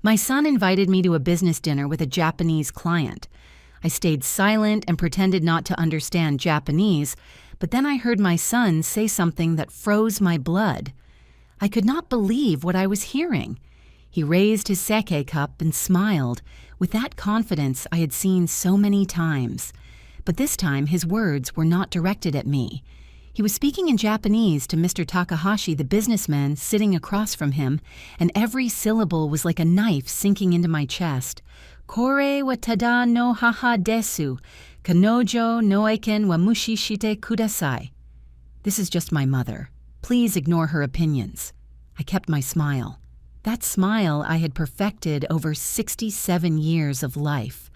My son invited me to a business dinner with a Japanese client. I stayed silent and pretended not to understand Japanese, but then I heard my son say something that froze my blood. I could not believe what I was hearing. He raised his sake cup and smiled, with that confidence I had seen so many times. But this time his words were not directed at me. He was speaking in Japanese to Mr. Takahashi, the businessman, sitting across from him, and every syllable was like a knife sinking into my chest. Kore wa tada no haha desu, kanojo no eken wa mushi shite kudasai. This is just my mother. Please ignore her opinions. I kept my smile. That smile I had perfected over 67 years of life.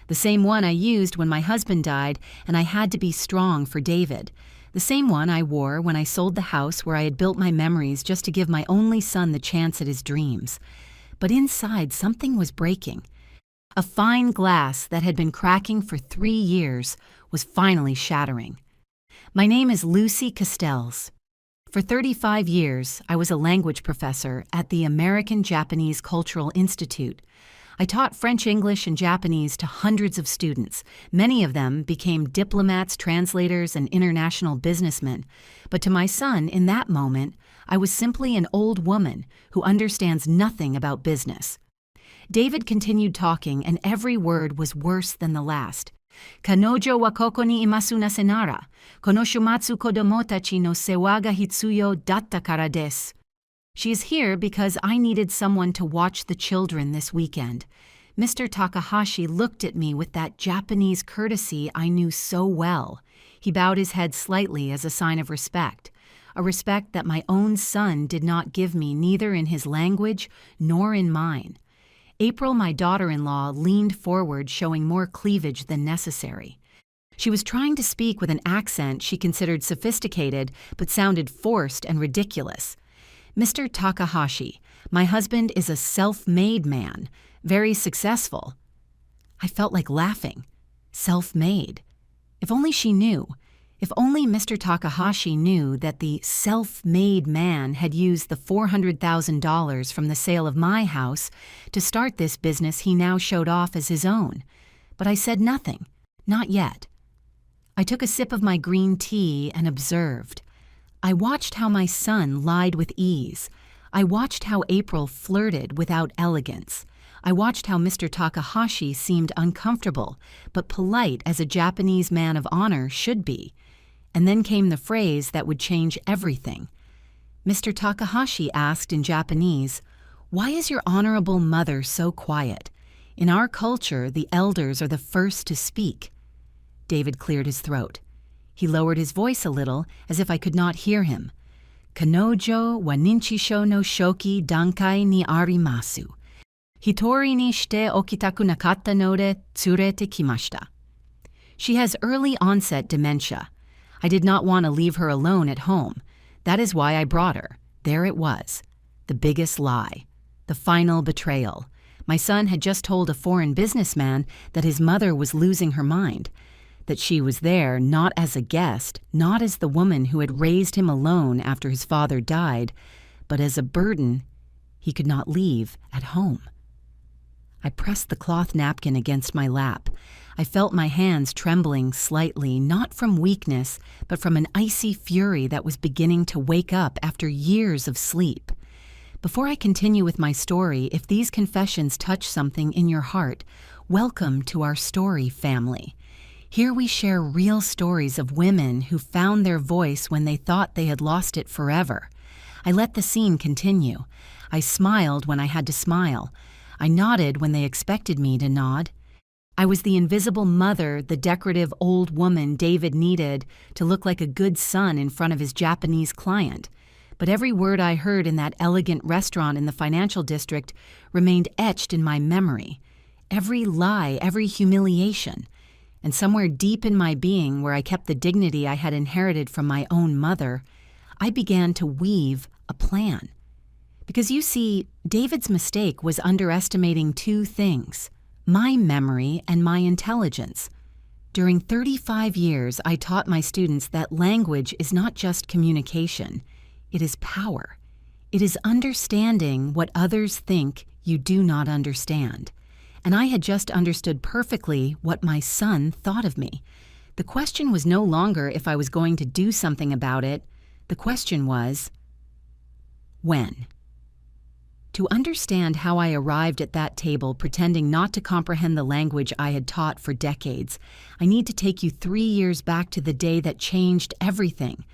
The same one I used when my husband died and I had to be strong for David. The same one I wore when I sold the house where I had built my memories just to give my only son the chance at his dreams. But inside, something was breaking. A fine glass that had been cracking for 3 years was finally shattering. My name is Lucy Castells. For 35 years, I was a language professor at the American Japanese Cultural Institute. I taught French, English, and Japanese to hundreds of students. Many of them became diplomats, translators, and international businessmen. But to my son, in that moment, I was simply an old woman who understands nothing about business. David continued talking, and every word was worse than the last. Kanojo wa koko ni imasu naze nara, kono shumatsu kodomo tachi no sewa ga hitsuyo datta kara desu. She is here because I needed someone to watch the children this weekend. Mr. Takahashi looked at me with that Japanese courtesy I knew so well. He bowed his head slightly as a sign of respect, a respect that my own son did not give me neither in his language nor in mine. April, my daughter-in-law, leaned forward, showing more cleavage than necessary. She was trying to speak with an accent she considered sophisticated but sounded forced and ridiculous. Mr. Takahashi, my husband is a self-made man, very successful. I felt like laughing. Self-made. If only she knew. If only Mr. Takahashi knew that the self-made man had used the $400,000 from the sale of my house to start this business he now showed off as his own. But I said nothing. Not yet. I took a sip of my green tea and observed. I watched how my son lied with ease. I watched how April flirted without elegance. I watched how Mr. Takahashi seemed uncomfortable, but polite as a Japanese man of honor should be. And then came the phrase that would change everything. Mr. Takahashi asked in Japanese, "Why is your honorable mother so quiet? In our culture, the elders are the first to speak." David cleared his throat. He lowered his voice a little, as if I could not hear him. Kanojo wa ninchisho no shoki dankai ni arimasu. Hitori ni shite okitaku nakatta node tsurete kimashita. She has early onset dementia. I did not want to leave her alone at home. That is why I brought her. There it was. The biggest lie. The final betrayal. My son had just told a foreign businessman that his mother was losing her mind. That she was there not as a guest, not as the woman who had raised him alone after his father died, but as a burden he could not leave at home. I pressed the cloth napkin against my lap. I felt my hands trembling slightly, not from weakness, but from an icy fury that was beginning to wake up after years of sleep. Before I continue with my story, if these confessions touch something in your heart, welcome to our story family. Here we share real stories of women who found their voice when they thought they had lost it forever. I let the scene continue. I smiled when I had to smile. I nodded when they expected me to nod. I was the invisible mother, the decorative old woman David needed to look like a good son in front of his Japanese client. But every word I heard in that elegant restaurant in the financial district remained etched in my memory. Every lie, every humiliation. And somewhere deep in my being, where I kept the dignity I had inherited from my own mother, I began to weave a plan. Because you see, David's mistake was underestimating two things: my memory and my intelligence. During 35 years, I taught my students that language is not just communication. It is power. It is understanding what others think You do not understand. And I had just understood perfectly what my son thought of me. The question was no longer if I was going to do something about it. The question was, when? To understand how I arrived at that table pretending not to comprehend the language I had taught for decades, I need to take you 3 years back to the day that changed everything.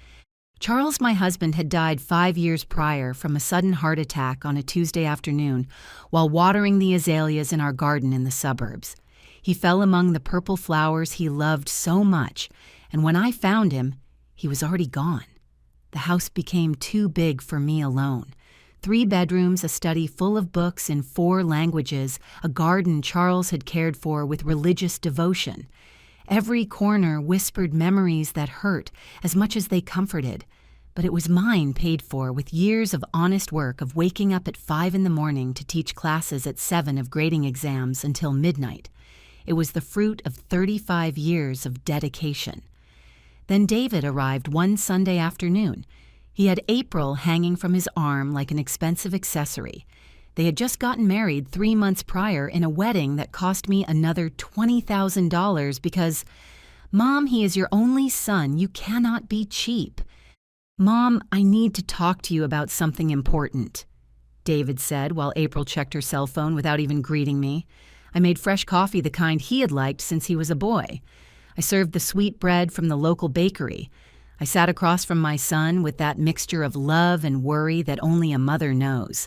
Charles, my husband, had died 5 years prior from a sudden heart attack on a Tuesday afternoon while watering the azaleas in our garden in the suburbs. He fell among the purple flowers he loved so much, and when I found him, he was already gone. The house became too big for me alone. 3 bedrooms, a study full of books in 4 languages, a garden Charles had cared for with religious devotion. Every corner whispered memories that hurt as much as they comforted, but it was mine paid for with years of honest work of waking up at 5 in the morning to teach classes at 7 of grading exams until midnight. It was the fruit of 35 years of dedication. Then David arrived one Sunday afternoon. He had April hanging from his arm like an expensive accessory. They had just gotten married 3 months prior in a wedding that cost me another $20,000 because, "Mom, he is your only son. You cannot be cheap." "Mom, I need to talk to you about something important," David said while April checked her cell phone without even greeting me. I made fresh coffee, the kind he had liked since he was a boy. I served the sweet bread from the local bakery. I sat across from my son with that mixture of love and worry that only a mother knows.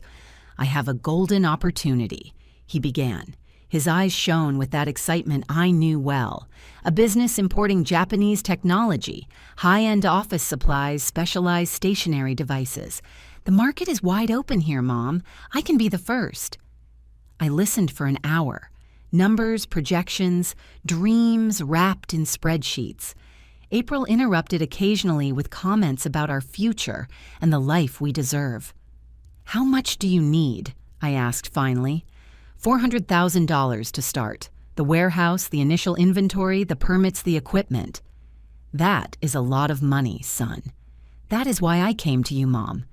"I have a golden opportunity," he began. His eyes shone with that excitement I knew well. "A business importing Japanese technology, high-end office supplies, specialized stationary devices. The market is wide open here, Mom. I can be the first." I listened for an hour. Numbers, projections, dreams wrapped in spreadsheets. April interrupted occasionally with comments about our future and the life we deserve. "How much do you need?" I asked finally. $400,000 to start. The warehouse, the initial inventory, the permits, the equipment. "That is a lot of money, son. That is why I came to you, Mom."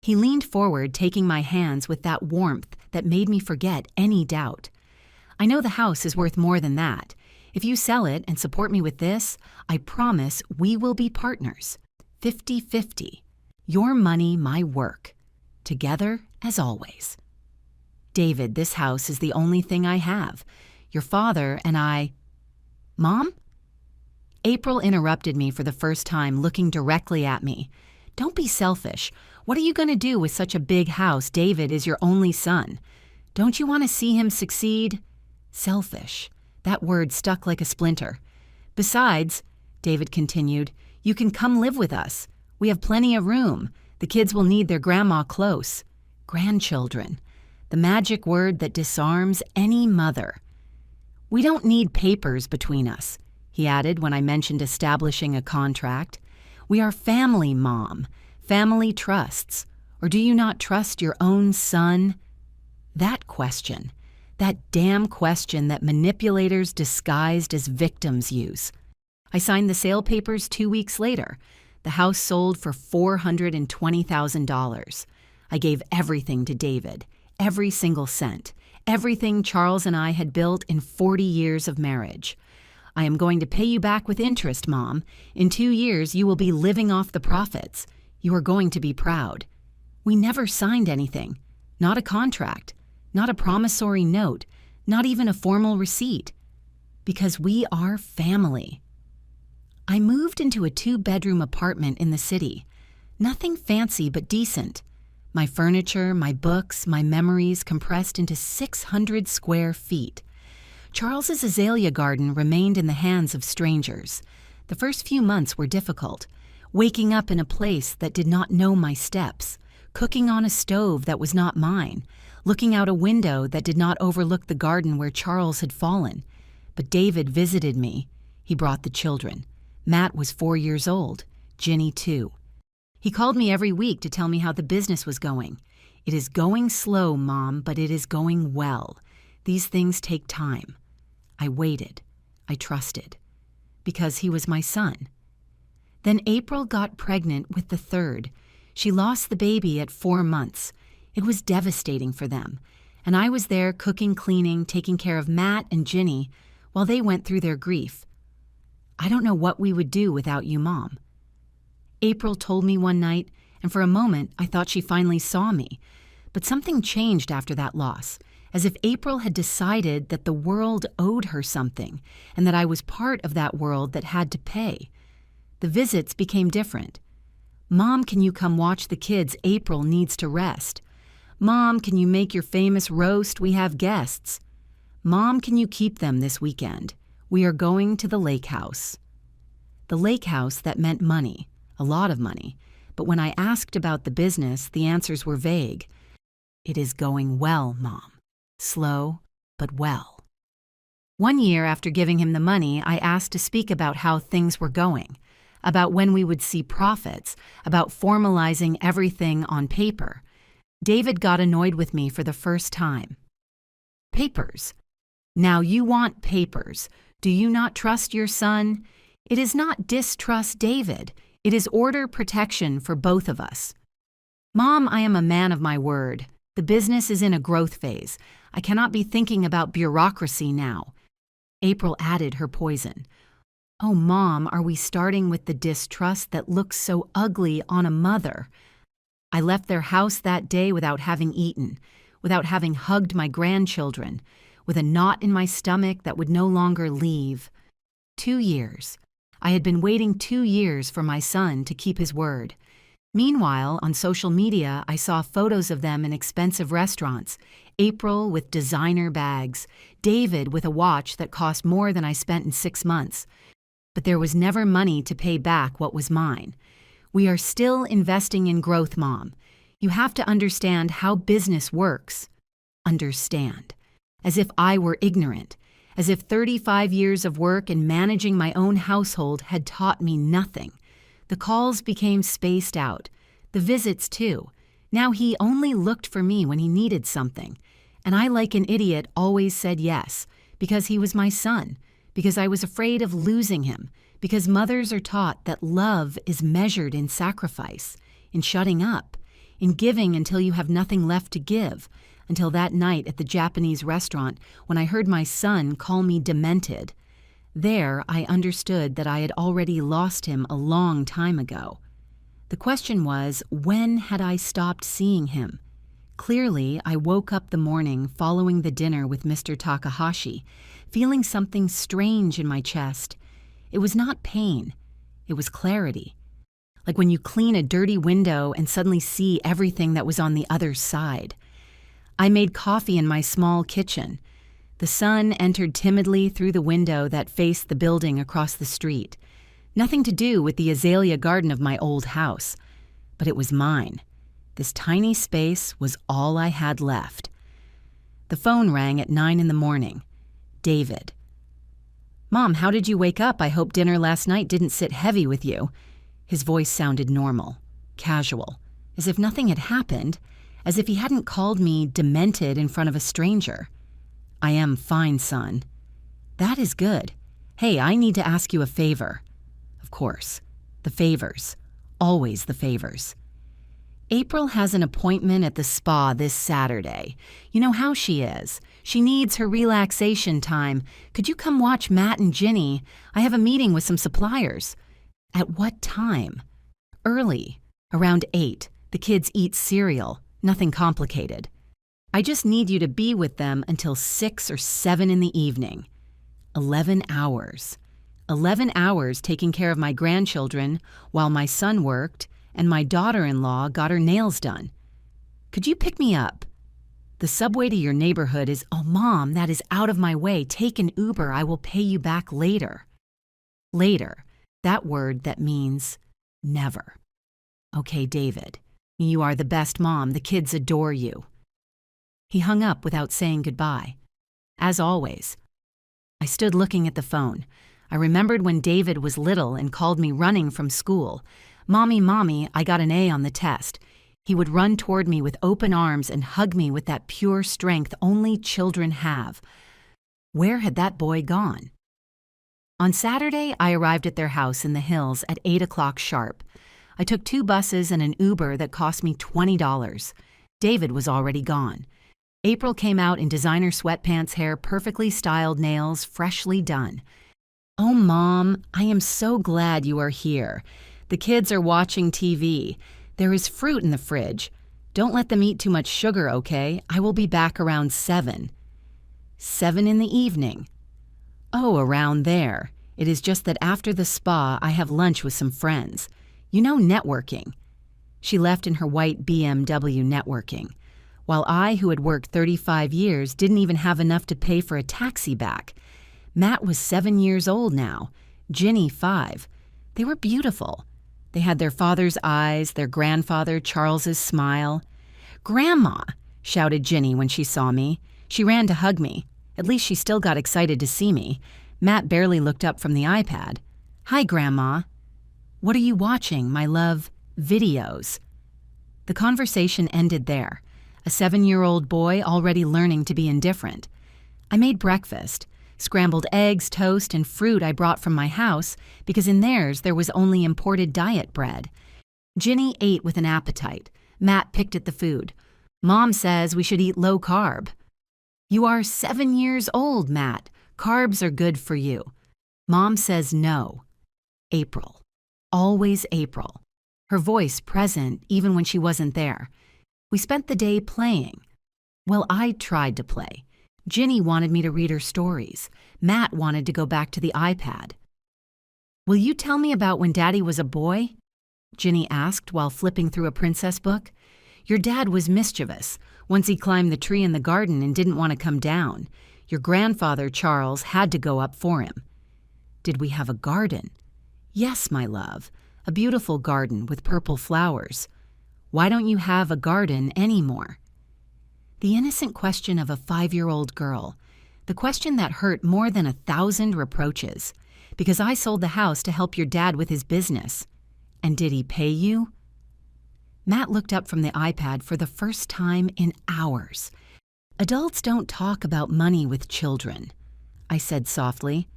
He leaned forward, taking my hands with that warmth that made me forget any doubt. "I know the house is worth more than that. If you sell it and support me with this, I promise we will be partners. 50-50. Your money, my work. Together as always." "David, this house is the only thing I have. Your father and I—" "Mom?" April interrupted me for the first time, looking directly at me. "Don't be selfish. What are you going to do with such a big house? David is your only son. Don't you want to see him succeed?" Selfish. That word stuck like a splinter. "Besides," David continued, "you can come live with us. We have plenty of room. The kids will need their grandma close. Grandchildren. The magic word that disarms any mother. We don't need papers between us," he added when I mentioned establishing a contract. "We are family, Mom. Family trusts. Or do you not trust your own son?" That question. That damn question that manipulators disguised as victims use. I signed the sale papers 2 weeks later. The house sold for $420,000. I gave everything to David, every single cent, everything Charles and I had built in 40 years of marriage. "I am going to pay you back with interest, Mom. In 2 years, you will be living off the profits. You are going to be proud." We never signed anything. Not a contract. Not a promissory note, not even a formal receipt. Because we are family. I moved into a 2-bedroom apartment in the city. Nothing fancy but decent. My furniture, my books, my memories compressed into 600 square feet. Charles's azalea garden remained in the hands of strangers. The first few months were difficult. Waking up in a place that did not know my steps. Cooking on a stove that was not mine. Looking out a window that did not overlook the garden where Charles had fallen. But David visited me. He brought the children. Matt was 4 years old. Ginny, too. He called me every week to tell me how the business was going. "It is going slow, Mom, but it is going well. These things take time." I waited. I trusted. Because he was my son. Then April got pregnant with the 3rd. She lost the baby at 4 months. It was devastating for them. and I was there cooking, cleaning, taking care of Matt and Ginny while they went through their grief. I don't know what we would do without you, Mom. April told me one night, and for a moment I thought she finally saw me. But something changed after that loss, as if April had decided that the world owed her something, and that I was part of that world that had to pay. The visits became different. Mom, can you come watch the kids? April needs to rest. Mom, can you make your famous roast? We have guests. Mom, can you keep them this weekend? We are going to the lake house. The lake house that meant money, a lot of money, but when I asked about the business, the answers were vague. It is going well, Mom. Slow, but well. One year after giving him the money, I asked to speak about how things were going, about when we would see profits, about formalizing everything on paper. David got annoyed with me for the first time. Papers. Now you want papers. Do you not trust your son? It is not distrust David. It is order protection for both of us. Mom, I am a man of my word. The business is in a growth phase. I cannot be thinking about bureaucracy now. April added her poison. Oh, Mom, are we starting with the distrust that looks so ugly on a mother? I left their house that day without having eaten, without having hugged my grandchildren, with a knot in my stomach that would no longer leave. 2 years. I had been waiting 2 years for my son to keep his word. Meanwhile, on social media, I saw photos of them in expensive restaurants. April with designer bags, David with a watch that cost more than I spent in 6 months. But there was never money to pay back what was mine. We are still investing in growth, Mom. You have to understand how business works. Understand. As if I were ignorant. As if 35 years of work and managing my own household had taught me nothing. The calls became spaced out. The visits, too. Now he only looked for me when he needed something. And I, like an idiot, always said yes, because he was my son, because I was afraid of losing him, because mothers are taught that love is measured in sacrifice, in shutting up, in giving until you have nothing left to give, until that night at the Japanese restaurant when I heard my son call me demented. There, I understood that I had already lost him a long time ago. The question was, when had I stopped seeing him? Clearly, I woke up the morning following the dinner with Mr. Takahashi, feeling something strange in my chest. It was not pain. It was clarity. Like when you clean a dirty window and suddenly see everything that was on the other side. I made coffee in my small kitchen. The sun entered timidly through the window that faced the building across the street. Nothing to do with the azalea garden of my old house. But it was mine. This tiny space was all I had left. The phone rang at 9 in the morning. David. Mom, how did you wake up? I hope dinner last night didn't sit heavy with you. His voice sounded normal, casual, as if nothing had happened, as if he hadn't called me demented in front of a stranger. I am fine, son. That is good. Hey, I need to ask you a favor. Of course. The favors. Always the favors. April has an appointment at the spa this Saturday. You know how she is. She needs her relaxation time. Could you come watch Matt and Ginny? I have a meeting with some suppliers. At what time? Early. Around 8. The kids eat cereal. Nothing complicated. I just need you to be with them until 6 or 7 in the evening. 11 hours. 11 hours taking care of my grandchildren while my son worked and my daughter-in-law got her nails done. Could you pick me up? The subway to your neighborhood is, oh, Mom, that is out of my way. Take an Uber. I will pay you back later. Later. That word that means never. Okay, David. You are the best mom. The kids adore you. He hung up without saying goodbye. As always. I stood looking at the phone. I remembered when David was little and called me running from school. Mommy, Mommy, I got an A on the test. He would run toward me with open arms and hug me with that pure strength only children have. Where had that boy gone? On Saturday, I arrived at their house in the hills at 8 o'clock sharp. I took 2 buses and an Uber that cost me $20. David was already gone. April came out in designer sweatpants, hair perfectly styled, nails freshly done. "Oh, Mom, I am so glad you are here. The kids are watching TV. There is fruit in the fridge. Don't let them eat too much sugar, okay? I will be back around 7. 7 in the evening. Oh, around there. It is just that after the spa, I have lunch with some friends. You know, networking." She left in her white BMW networking, while I, who had worked 35 years, didn't even have enough to pay for a taxi back. Matt was 7 years old now, Ginny 5. They were beautiful. They had their father's eyes, their grandfather Charles's smile. "Grandma!" shouted Ginny when she saw me. She ran to hug me. At least she still got excited to see me. Matt barely looked up from the iPad. "Hi, Grandma." "What are you watching, my love?" "Videos." The conversation ended there. A 7-year-old boy already learning to be indifferent. I made breakfast. Scrambled eggs, toast, and fruit I brought from my house because in theirs there was only imported diet bread. Ginny ate with an appetite. Matt picked at the food. "Mom says we should eat low carb." "You are 7 years old, Matt. Carbs are good for you." "Mom says no." April. Always April. Her voice present even when she wasn't there. We spent the day playing. Well, I tried to play. Ginny wanted me to read her stories. Matt wanted to go back to the iPad. "Will you tell me about when Daddy was a boy?" Ginny asked while flipping through a princess book. "Your dad was mischievous. Once he climbed the tree in the garden and didn't want to come down. Your grandfather, Charles, had to go up for him." "Did we have a garden?" "Yes, my love. A beautiful garden with purple flowers." "Why don't you have a garden anymore?" The innocent question of a 5-year-old girl. The question that hurt more than 1,000 reproaches. Because I sold the house to help your dad with his business. "And did he pay you?" Matt looked up from the iPad for the first time in hours. "Adults don't talk about money with children," I said softly.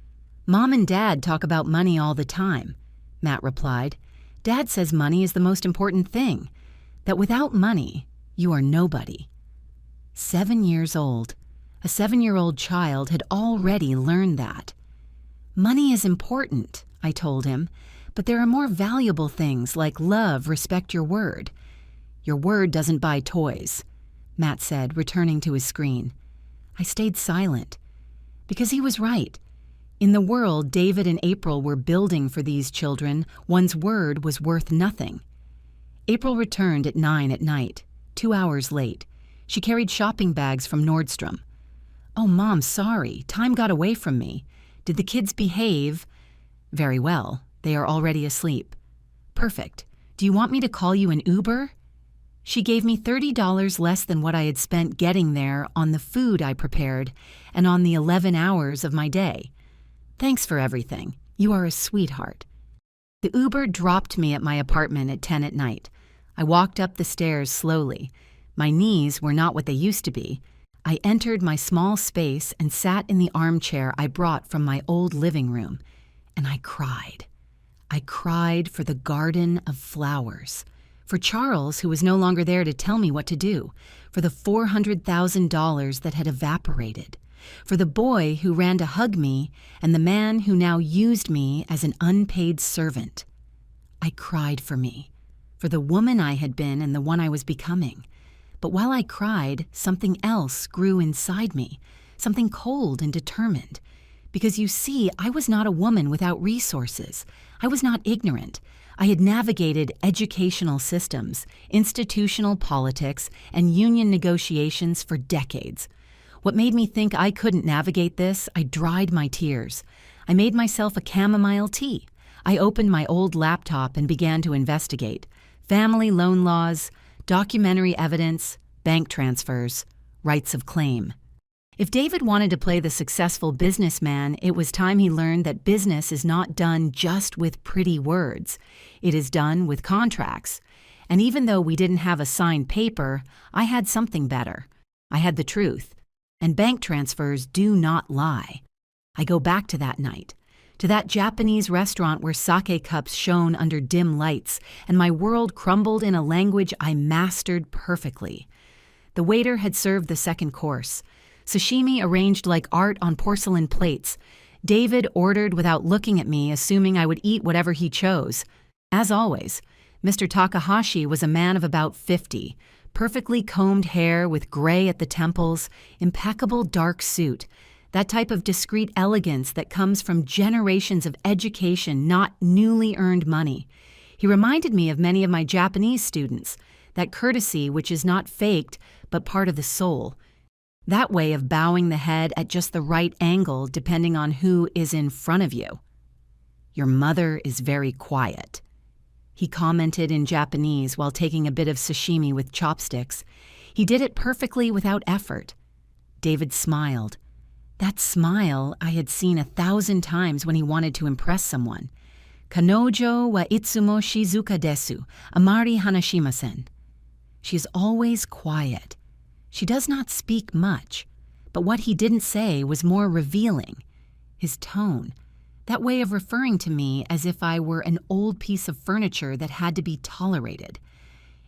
"Mom and Dad talk about money all the time," Matt replied. "Dad says money is the most important thing. That without money, you are nobody." 7 years old. A 7-year-old child had already learned that. "Money is important," I told him, "but there are more valuable things like love, respect your word." "Your word doesn't buy toys," Matt said, returning to his screen. I stayed silent. Because he was right. In the world David and April were building for these children, one's word was worth nothing. April returned at 9 at night, 2 hours late. She carried shopping bags from Nordstrom. "Oh, Mom, sorry. Time got away from me. Did the kids behave?" "Very well. They are already asleep." "Perfect. Do you want me to call you an Uber?" She gave me $30 less than what I had spent getting there on the food I prepared and on the 11 hours of my day. "Thanks for everything. You are a sweetheart." The Uber dropped me at my apartment at 10 at night. I walked up the stairs slowly. My knees were not what they used to be. I entered my small space and sat in the armchair I brought from my old living room, and I cried. I cried for the garden of flowers, for Charles, who was no longer there to tell me what to do, for the $400,000 that had evaporated, for the boy who ran to hug me and the man who now used me as an unpaid servant. I cried for me, for the woman I had been and the one I was becoming. But while I cried, something else grew inside me, something cold and determined. Because you see, I was not a woman without resources. I was not ignorant. I had navigated educational systems, institutional politics, and union negotiations for decades. What made me think I couldn't navigate this, I dried my tears. I made myself a chamomile tea. I opened my old laptop and began to investigate. Family loan laws, documentary evidence, bank transfers, rights of claim. If David wanted to play the successful businessman, it was time he learned that business is not done just with pretty words. It is done with contracts. And even though we didn't have a signed paper, I had something better. I had the truth. And bank transfers do not lie. I go back to that night, to that Japanese restaurant where sake cups shone under dim lights, and my world crumbled in a language I mastered perfectly. The waiter had served the second course. Sashimi arranged like art on porcelain plates. David ordered without looking at me, assuming I would eat whatever he chose. As always, Mr. Takahashi was a man of about 50, perfectly combed hair with gray at the temples, impeccable dark suit, that type of discreet elegance that comes from generations of education, not newly earned money. He reminded me of many of my Japanese students, that courtesy which is not faked but part of the soul. That way of bowing the head at just the right angle depending on who is in front of you. "Your mother is very quiet," he commented in Japanese while taking a bit of sashimi with chopsticks. He did it perfectly without effort. David smiled. That smile I had seen 1,000 times when he wanted to impress someone. "Kanojo wa itsumo shizuka desu, amari hanashimasen." She is always quiet. She does not speak much, but what he didn't say was more revealing. His tone, that way of referring to me as if I were an old piece of furniture that had to be tolerated.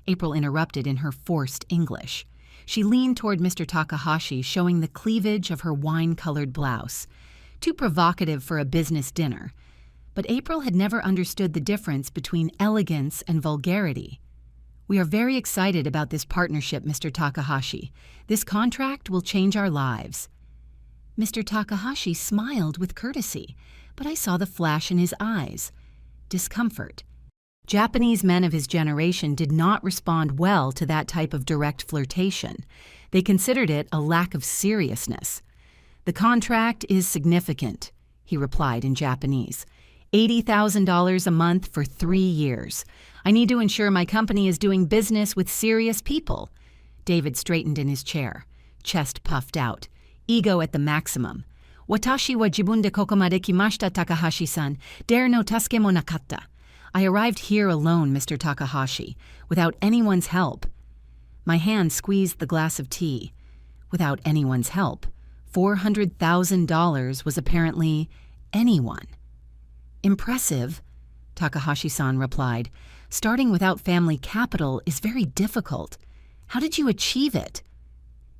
April interrupted in her forced English. She leaned toward Mr. Takahashi, showing the cleavage of her wine-colored blouse. Too provocative for a business dinner. But April had never understood the difference between elegance and vulgarity. "We are very excited about this partnership, Mr. Takahashi. This contract will change our lives." Mr. Takahashi smiled with courtesy, but I saw the flash in his eyes. Discomfort. Japanese men of his generation did not respond well to that type of direct flirtation. They considered it a lack of seriousness. "The contract is significant," he replied in Japanese. $80,000 a month for 3 years. I need to ensure my company is doing business with serious people." David straightened in his chair, chest puffed out, ego at the maximum. "Watashi wa jibun de kokomade kimashita, Takahashi-san. Dare no tasuke mo nakatta." I arrived here alone, Mr. Takahashi, without anyone's help. My hand squeezed the glass of tea. Without anyone's help. $400,000 was apparently anyone. "Impressive," Takahashi-san replied. "Starting without family capital is very difficult. How did you achieve it?"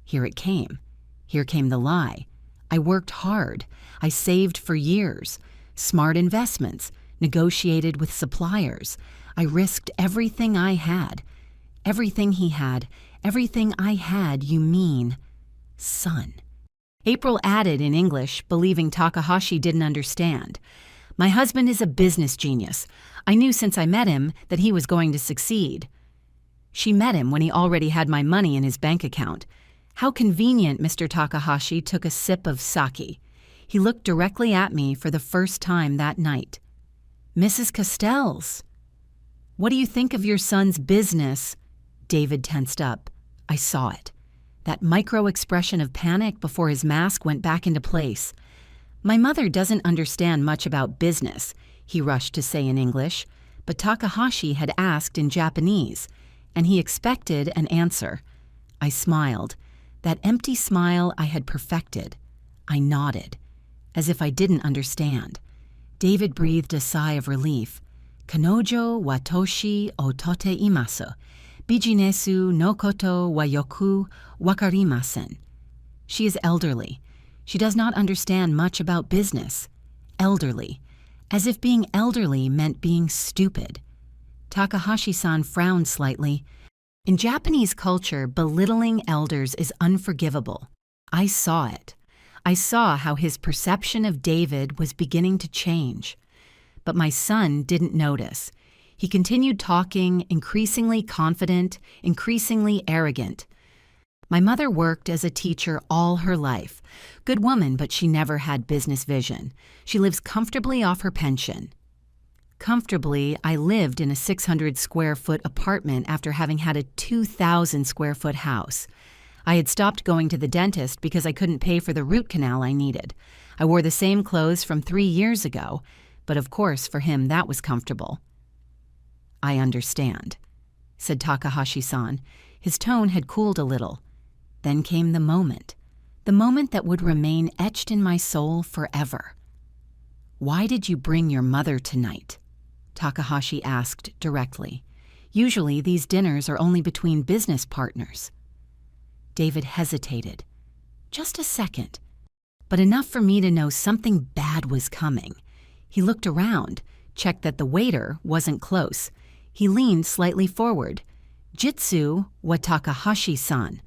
Here it came. Here came the lie. I worked hard. I saved for years. Smart investments. Negotiated with suppliers. I risked everything I had. Everything he had. Everything I had, you mean, son. April added in English, believing Takahashi didn't understand. "My husband is a business genius. I knew since I met him that he was going to succeed." She met him when he already had my money in his bank account. How convenient. Mr. Takahashi took a sip of sake. He looked directly at me for the first time that night. "Mrs. Castells, what do you think of your son's business?" David tensed up. I saw it. That micro-expression of panic before his mask went back into place. "My mother doesn't understand much about business," he rushed to say in English, but Takahashi had asked in Japanese, and he expected an answer. I smiled. That empty smile I had perfected. I nodded, as if I didn't understand. David breathed a sigh of relief. "Kanojo wa toshi o tote imasu. Bijinesu no koto wa yoku wakarimasen." She is elderly. She does not understand much about business. Elderly. As if being elderly meant being stupid. Takahashi-san frowned slightly. In Japanese culture, belittling elders is unforgivable. I saw it. I saw how his perception of David was beginning to change. But my son didn't notice. He continued talking, increasingly confident, increasingly arrogant. "My mother worked as a teacher all her life. Good woman, but she never had business vision. She lives comfortably off her pension." Comfortably, I lived in a 600-square-foot apartment after having had a 2,000-square-foot house. I had stopped going to the dentist because I couldn't pay for the root canal I needed. I wore the same clothes from 3 years ago, but of course for him that was comfortable. "I understand," said Takahashi-san. His tone had cooled a little. Then came the moment that would remain etched in my soul forever. "Why did you bring your mother tonight?" Takahashi asked directly. Usually these dinners are only between business partners. David hesitated. Just a second. But enough for me to know something bad was coming. He looked around, checked that the waiter wasn't close. He leaned slightly forward. Jitsu wa Takahashi-san.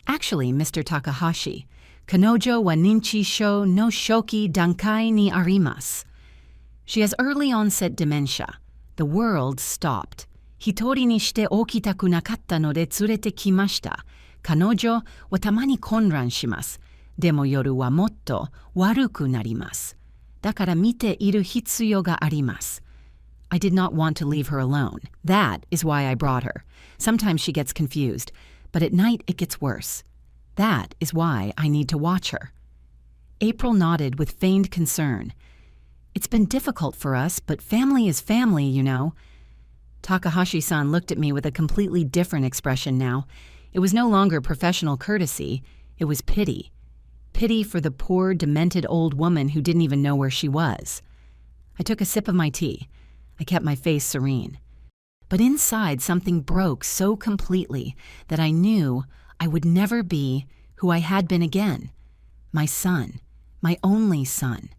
Actually, Mr. Takahashi, kanojo wa ninchi sho no shoki dankai ni arimasu. She has early onset dementia. The world stopped. Hitori ni shite okitaku nakatta node tsurete kimashita. Kanojo wa tamani konran shimasu. Demo yoru wa motto waruku narimasu. Dakara mite iru hitsuyo ga arimasu. I did not want to leave her alone. That is why I brought her. Sometimes she gets confused, but at night it gets worse. That is why I need to watch her. April nodded with feigned concern. It's been difficult for us, but family is family, you know. Takahashi-san looked at me with a completely different expression now. It was no longer professional courtesy. It was pity. Pity for the poor, demented old woman who didn't even know where she was. I took a sip of my tea. I kept my face serene. But inside, something broke so completely that I knew I would never be who I had been again. My son, my only son,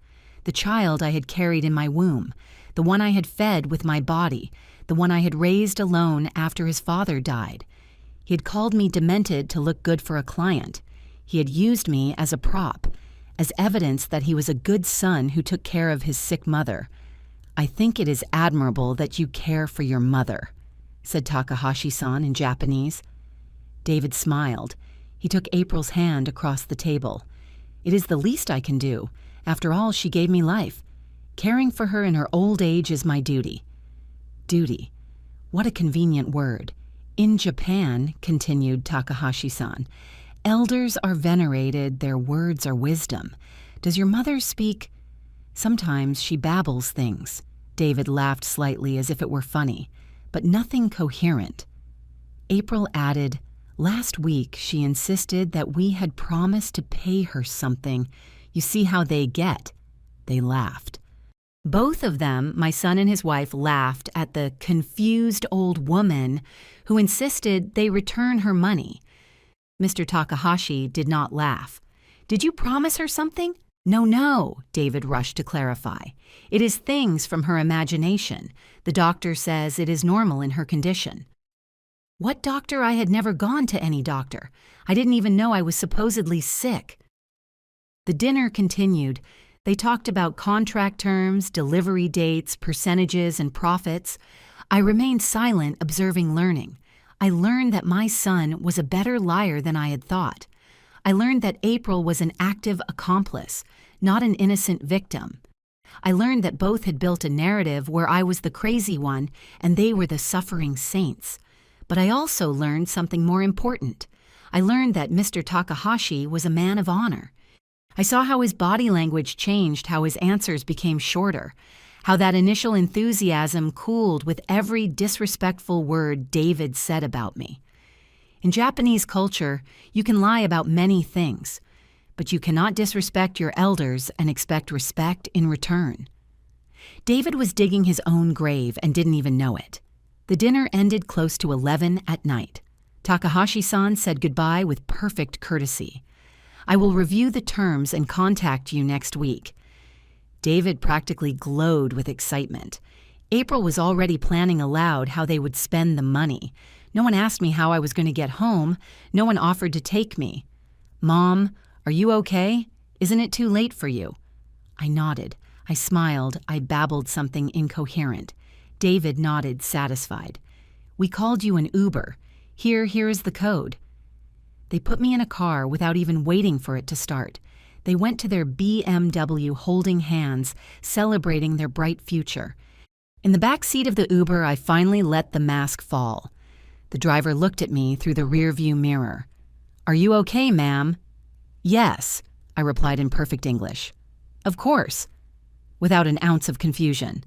the child I had carried in my womb, the one I had fed with my body, the one I had raised alone after his father died. He had called me demented to look good for a client. He had used me as a prop, as evidence that he was a good son who took care of his sick mother. I think it is admirable that you care for your mother, said Takahashi-san in Japanese. David smiled. He took April's hand across the table. It is the least I can do. After all, she gave me life. Caring for her in her old age is my duty. Duty. What a convenient word. In Japan, continued Takahashi-san, elders are venerated, their words are wisdom. Does your mother speak? Sometimes she babbles things. David laughed slightly as if it were funny, but nothing coherent. April added, last week she insisted that we had promised to pay her something. You see how they get. They laughed. Both of them, my son and his wife, laughed at the confused old woman who insisted they return her money. Mr. Takahashi did not laugh. Did you promise her something? No, David rushed to clarify. It is things from her imagination. The doctor says it is normal in her condition. What doctor? I had never gone to any doctor. I didn't even know I was supposedly sick. The dinner continued. They talked about contract terms, delivery dates, percentages, and profits. I remained silent, observing learning. I learned that my son was a better liar than I had thought. I learned that April was an active accomplice, not an innocent victim. I learned that both had built a narrative where I was the crazy one and they were the suffering saints. But I also learned something more important. I learned that Mr. Takahashi was a man of honor. I saw how his body language changed, how his answers became shorter, how that initial enthusiasm cooled with every disrespectful word David said about me. In Japanese culture, you can lie about many things, but you cannot disrespect your elders and expect respect in return. David was digging his own grave and didn't even know it. The dinner ended close to 11 at night. Takahashi-san said goodbye with perfect courtesy. I will review the terms and contact you next week. David practically glowed with excitement. April was already planning aloud how they would spend the money. No one asked me how I was going to get home. No one offered to take me. Mom, are you okay? Isn't it too late for you? I nodded. I smiled. I babbled something incoherent. David nodded, satisfied. We called you an Uber. Here is the code. They put me in a car without even waiting for it to start. They went to their BMW holding hands, celebrating their bright future. In the back seat of the Uber, I finally let the mask fall. The driver looked at me through the rearview mirror. Are you okay, ma'am? Yes, I replied in perfect English. Of course, without an ounce of confusion.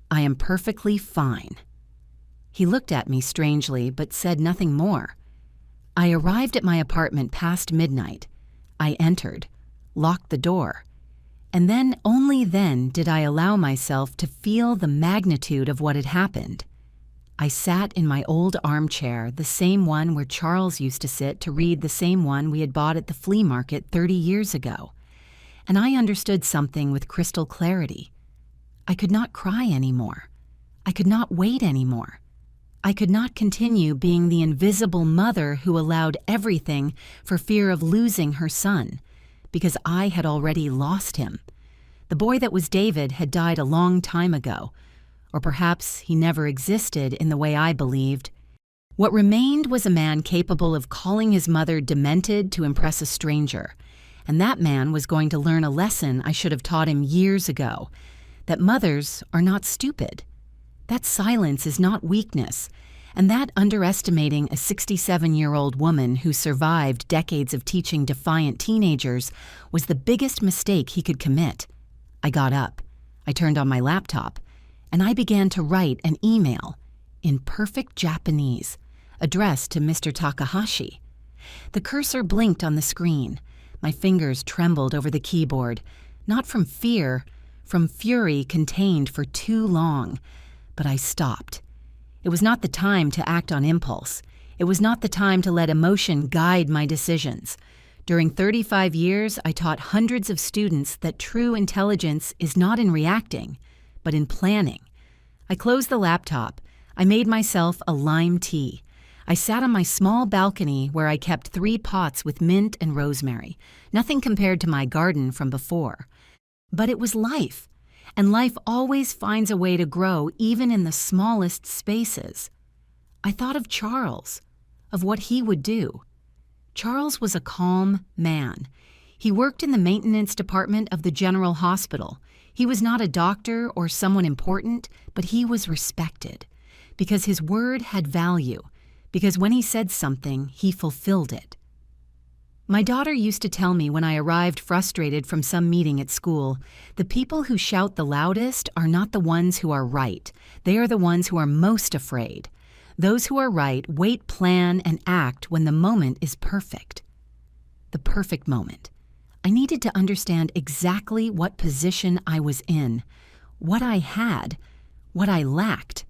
I am perfectly fine. He looked at me strangely, but said nothing more. I arrived at my apartment past midnight. I entered, locked the door, and then, only then, did I allow myself to feel the magnitude of what had happened. I sat in my old armchair, the same one where Charles used to sit to read the same one we had bought at the flea market 30 years ago. And I understood something with crystal clarity. I could not cry anymore. I could not wait anymore. I could not continue being the invisible mother who allowed everything for fear of losing her son, because I had already lost him. The boy that was David had died a long time ago, or perhaps he never existed in the way I believed. What remained was a man capable of calling his mother demented to impress a stranger, and that man was going to learn a lesson I should have taught him years ago, that mothers are not stupid. That silence is not weakness, and that underestimating a 67-year-old woman who survived decades of teaching defiant teenagers was the biggest mistake he could commit. I got up, I turned on my laptop, and I began to write an email in perfect Japanese, addressed to Mr. Takahashi. The cursor blinked on the screen. My fingers trembled over the keyboard, not from fear, from fury contained for too long. But I stopped. It was not the time to act on impulse. It was not the time to let emotion guide my decisions. During 35 years, I taught hundreds of students that true intelligence is not in reacting, but in planning. I closed the laptop. I made myself a lime tea. I sat on my small balcony where I kept 3 pots with mint and rosemary, nothing compared to my garden from before. But it was life, and life always finds a way to grow even in the smallest spaces. I thought of Charles, of what he would do. Charles was a calm man. He worked in the maintenance department of the General Hospital. He was not a doctor or someone important, but he was respected, because his word had value, because when he said something, he fulfilled it. My daughter used to tell me when I arrived frustrated from some meeting at school, the people who shout the loudest are not the ones who are right. They are the ones who are most afraid. Those who are right wait, plan, and act when the moment is perfect. The perfect moment. I needed to understand exactly what position I was in, what I had, what I lacked.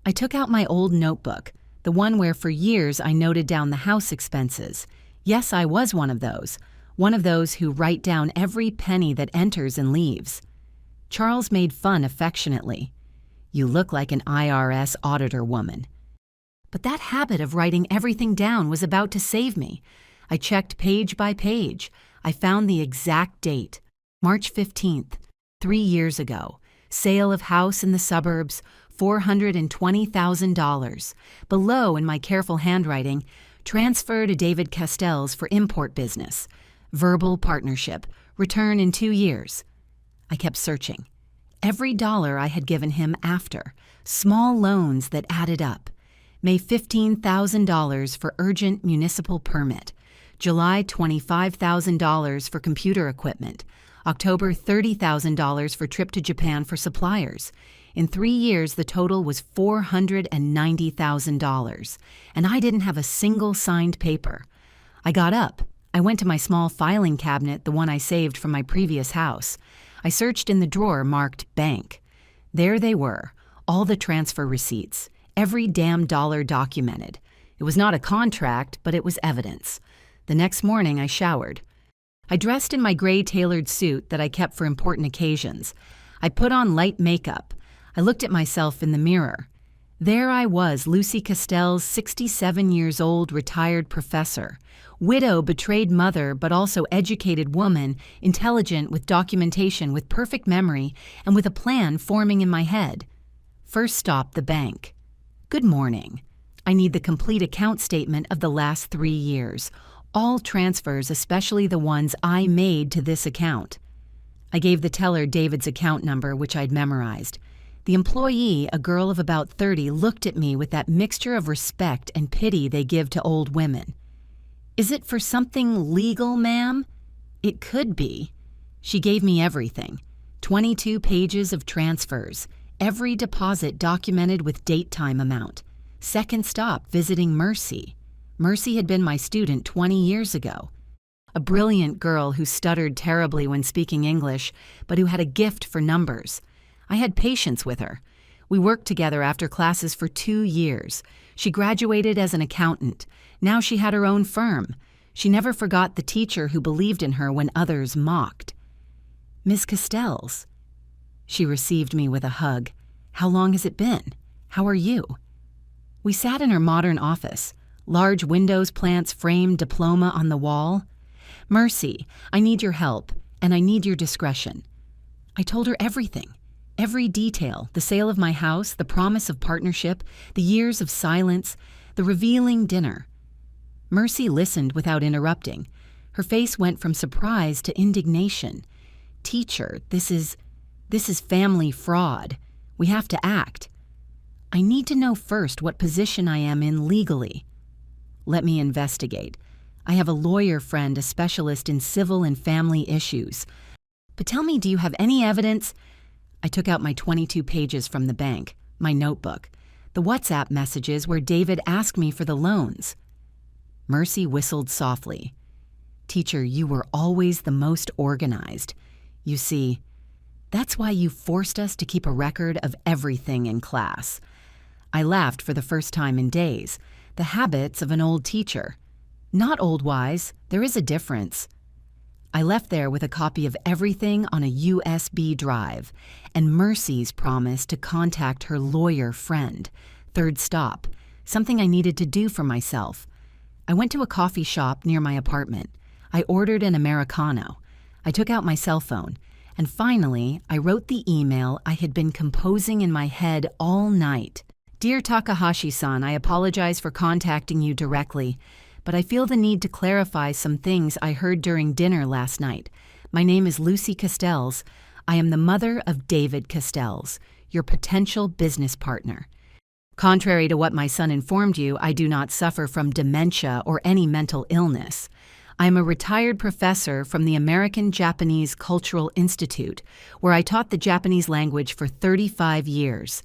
I took out my old notebook, the one where for years I noted down the house expenses. Yes, I was one of those who write down every penny that enters and leaves. Charles made fun affectionately. "You look like an IRS auditor woman." But that habit of writing everything down was about to save me. I checked page by page. I found the exact date, March 15th, 3 years ago. Sale of house in the suburbs, $420,000. Below, in my careful handwriting, transfer to David Castells for import business. Verbal partnership. Return in 2 years. I kept searching. Every dollar I had given him after. Small loans that added up. May $15,000 for urgent municipal permit. July $25,000 for computer equipment. October $30,000 for trip to Japan for suppliers. In 3 years, the total was $490,000, and I didn't have a single signed paper. I got up. I went to my small filing cabinet, the one I saved from my previous house. I searched in the drawer marked bank. There they were, all the transfer receipts, every damn dollar documented. It was not a contract, but it was evidence. The next morning, I showered. I dressed in my gray tailored suit that I kept for important occasions. I put on light makeup. I looked at myself in the mirror. There I was, Lucy Castells, 67 years old, retired professor. Widow, betrayed mother, but also educated woman, intelligent, with documentation, with perfect memory, and with a plan forming in my head. First stop, the bank. Good morning. I need the complete account statement of the last 3 years. All transfers, especially the ones I made to this account. I gave the teller David's account number, which I'd memorized. The employee, a girl of about 30, looked at me with that mixture of respect and pity they give to old women. "Is it for something legal, ma'am?" "It could be." She gave me everything. 22 pages of transfers, every deposit documented with date time amount. Second stop, visiting Mercy. Mercy had been my student 20 years ago. A brilliant girl who stuttered terribly when speaking English, but who had a gift for numbers. I had patience with her. We worked together after classes for 2 years. She graduated as an accountant. Now she had her own firm. She never forgot the teacher who believed in her when others mocked. Miss Castells. She received me with a hug. How long has it been? How are you? We sat in her modern office. Large windows, plants, framed diploma on the wall. Mercy, I need your help, and I need your discretion. I told her everything. Every detail, the sale of my house, the promise of partnership, the years of silence, the revealing dinner. Mercy listened without interrupting. Her face went from surprise to indignation. Teacher, this is family fraud. We have to act. I need to know first what position I am in legally. Let me investigate. I have a lawyer friend, a specialist in civil and family issues. But tell me, do you have any evidence? I took out my 22 pages from the bank, my notebook, the WhatsApp messages where David asked me for the loans. Mercy whistled softly. Teacher, you were always the most organized. You see, that's why you forced us to keep a record of everything in class. I laughed for the first time in days. The habits of an old teacher. Not old wise, there is a difference. I left there with a copy of everything on a USB drive, and Mercy's promise to contact her lawyer friend. Third stop, something I needed to do for myself. I went to a coffee shop near my apartment. I ordered an Americano. I took out my cell phone, and finally, I wrote the email I had been composing in my head all night. Dear Takahashi-san, I apologize for contacting you directly, but I feel the need to clarify some things I heard during dinner last night. My name is Lucy Castells. I am the mother of David Castells, your potential business partner. Contrary to what my son informed you, I do not suffer from dementia or any mental illness. I am a retired professor from the American Japanese Cultural Institute, where I taught the Japanese language for 35 years.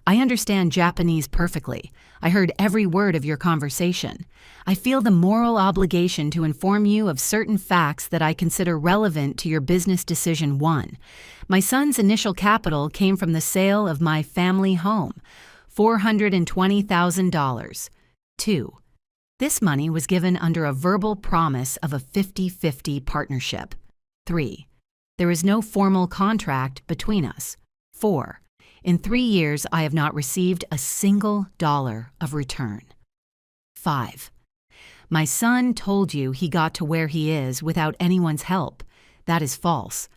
I understand Japanese perfectly. I heard every word of your conversation. I feel the moral obligation to inform you of certain facts that I consider relevant to your business decision 1. My son's initial capital came from the sale of my family home, $420,000. 2. This money was given under a verbal promise of a 50-50 partnership. 3. There is no formal contract between us. 4. In 3 years, I have not received a single dollar of return. 5. My son told you he got to where he is without anyone's help. That is false.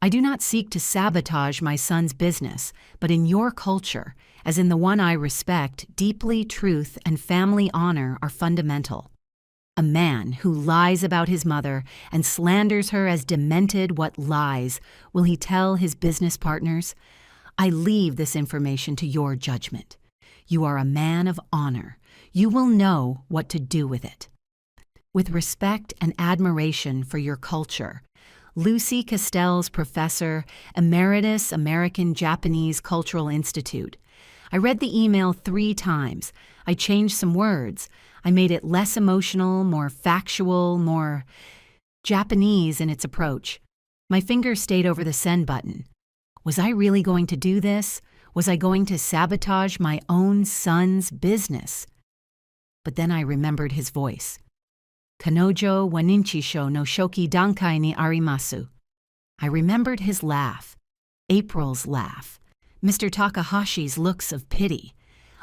I do not seek to sabotage my son's business, but in your culture, as in the one I respect, deeply truth and family honor are fundamental. A man who lies about his mother and slanders her as demented, what lies will he tell his business partners? I leave this information to your judgment. You are a man of honor. You will know what to do with it. With respect and admiration for your culture, Lucy Castells, Professor, Emeritus, American Japanese Cultural Institute. I read the email 3 times. I changed some words. I made it less emotional, more factual, more Japanese in its approach. My finger stayed over the send button. Was I really going to do this? Was I going to sabotage my own son's business? But then I remembered his voice. Kanojo wa ninchisho no shoki dankai ni arimasu. I remembered his laugh, April's laugh, Mr. Takahashi's looks of pity.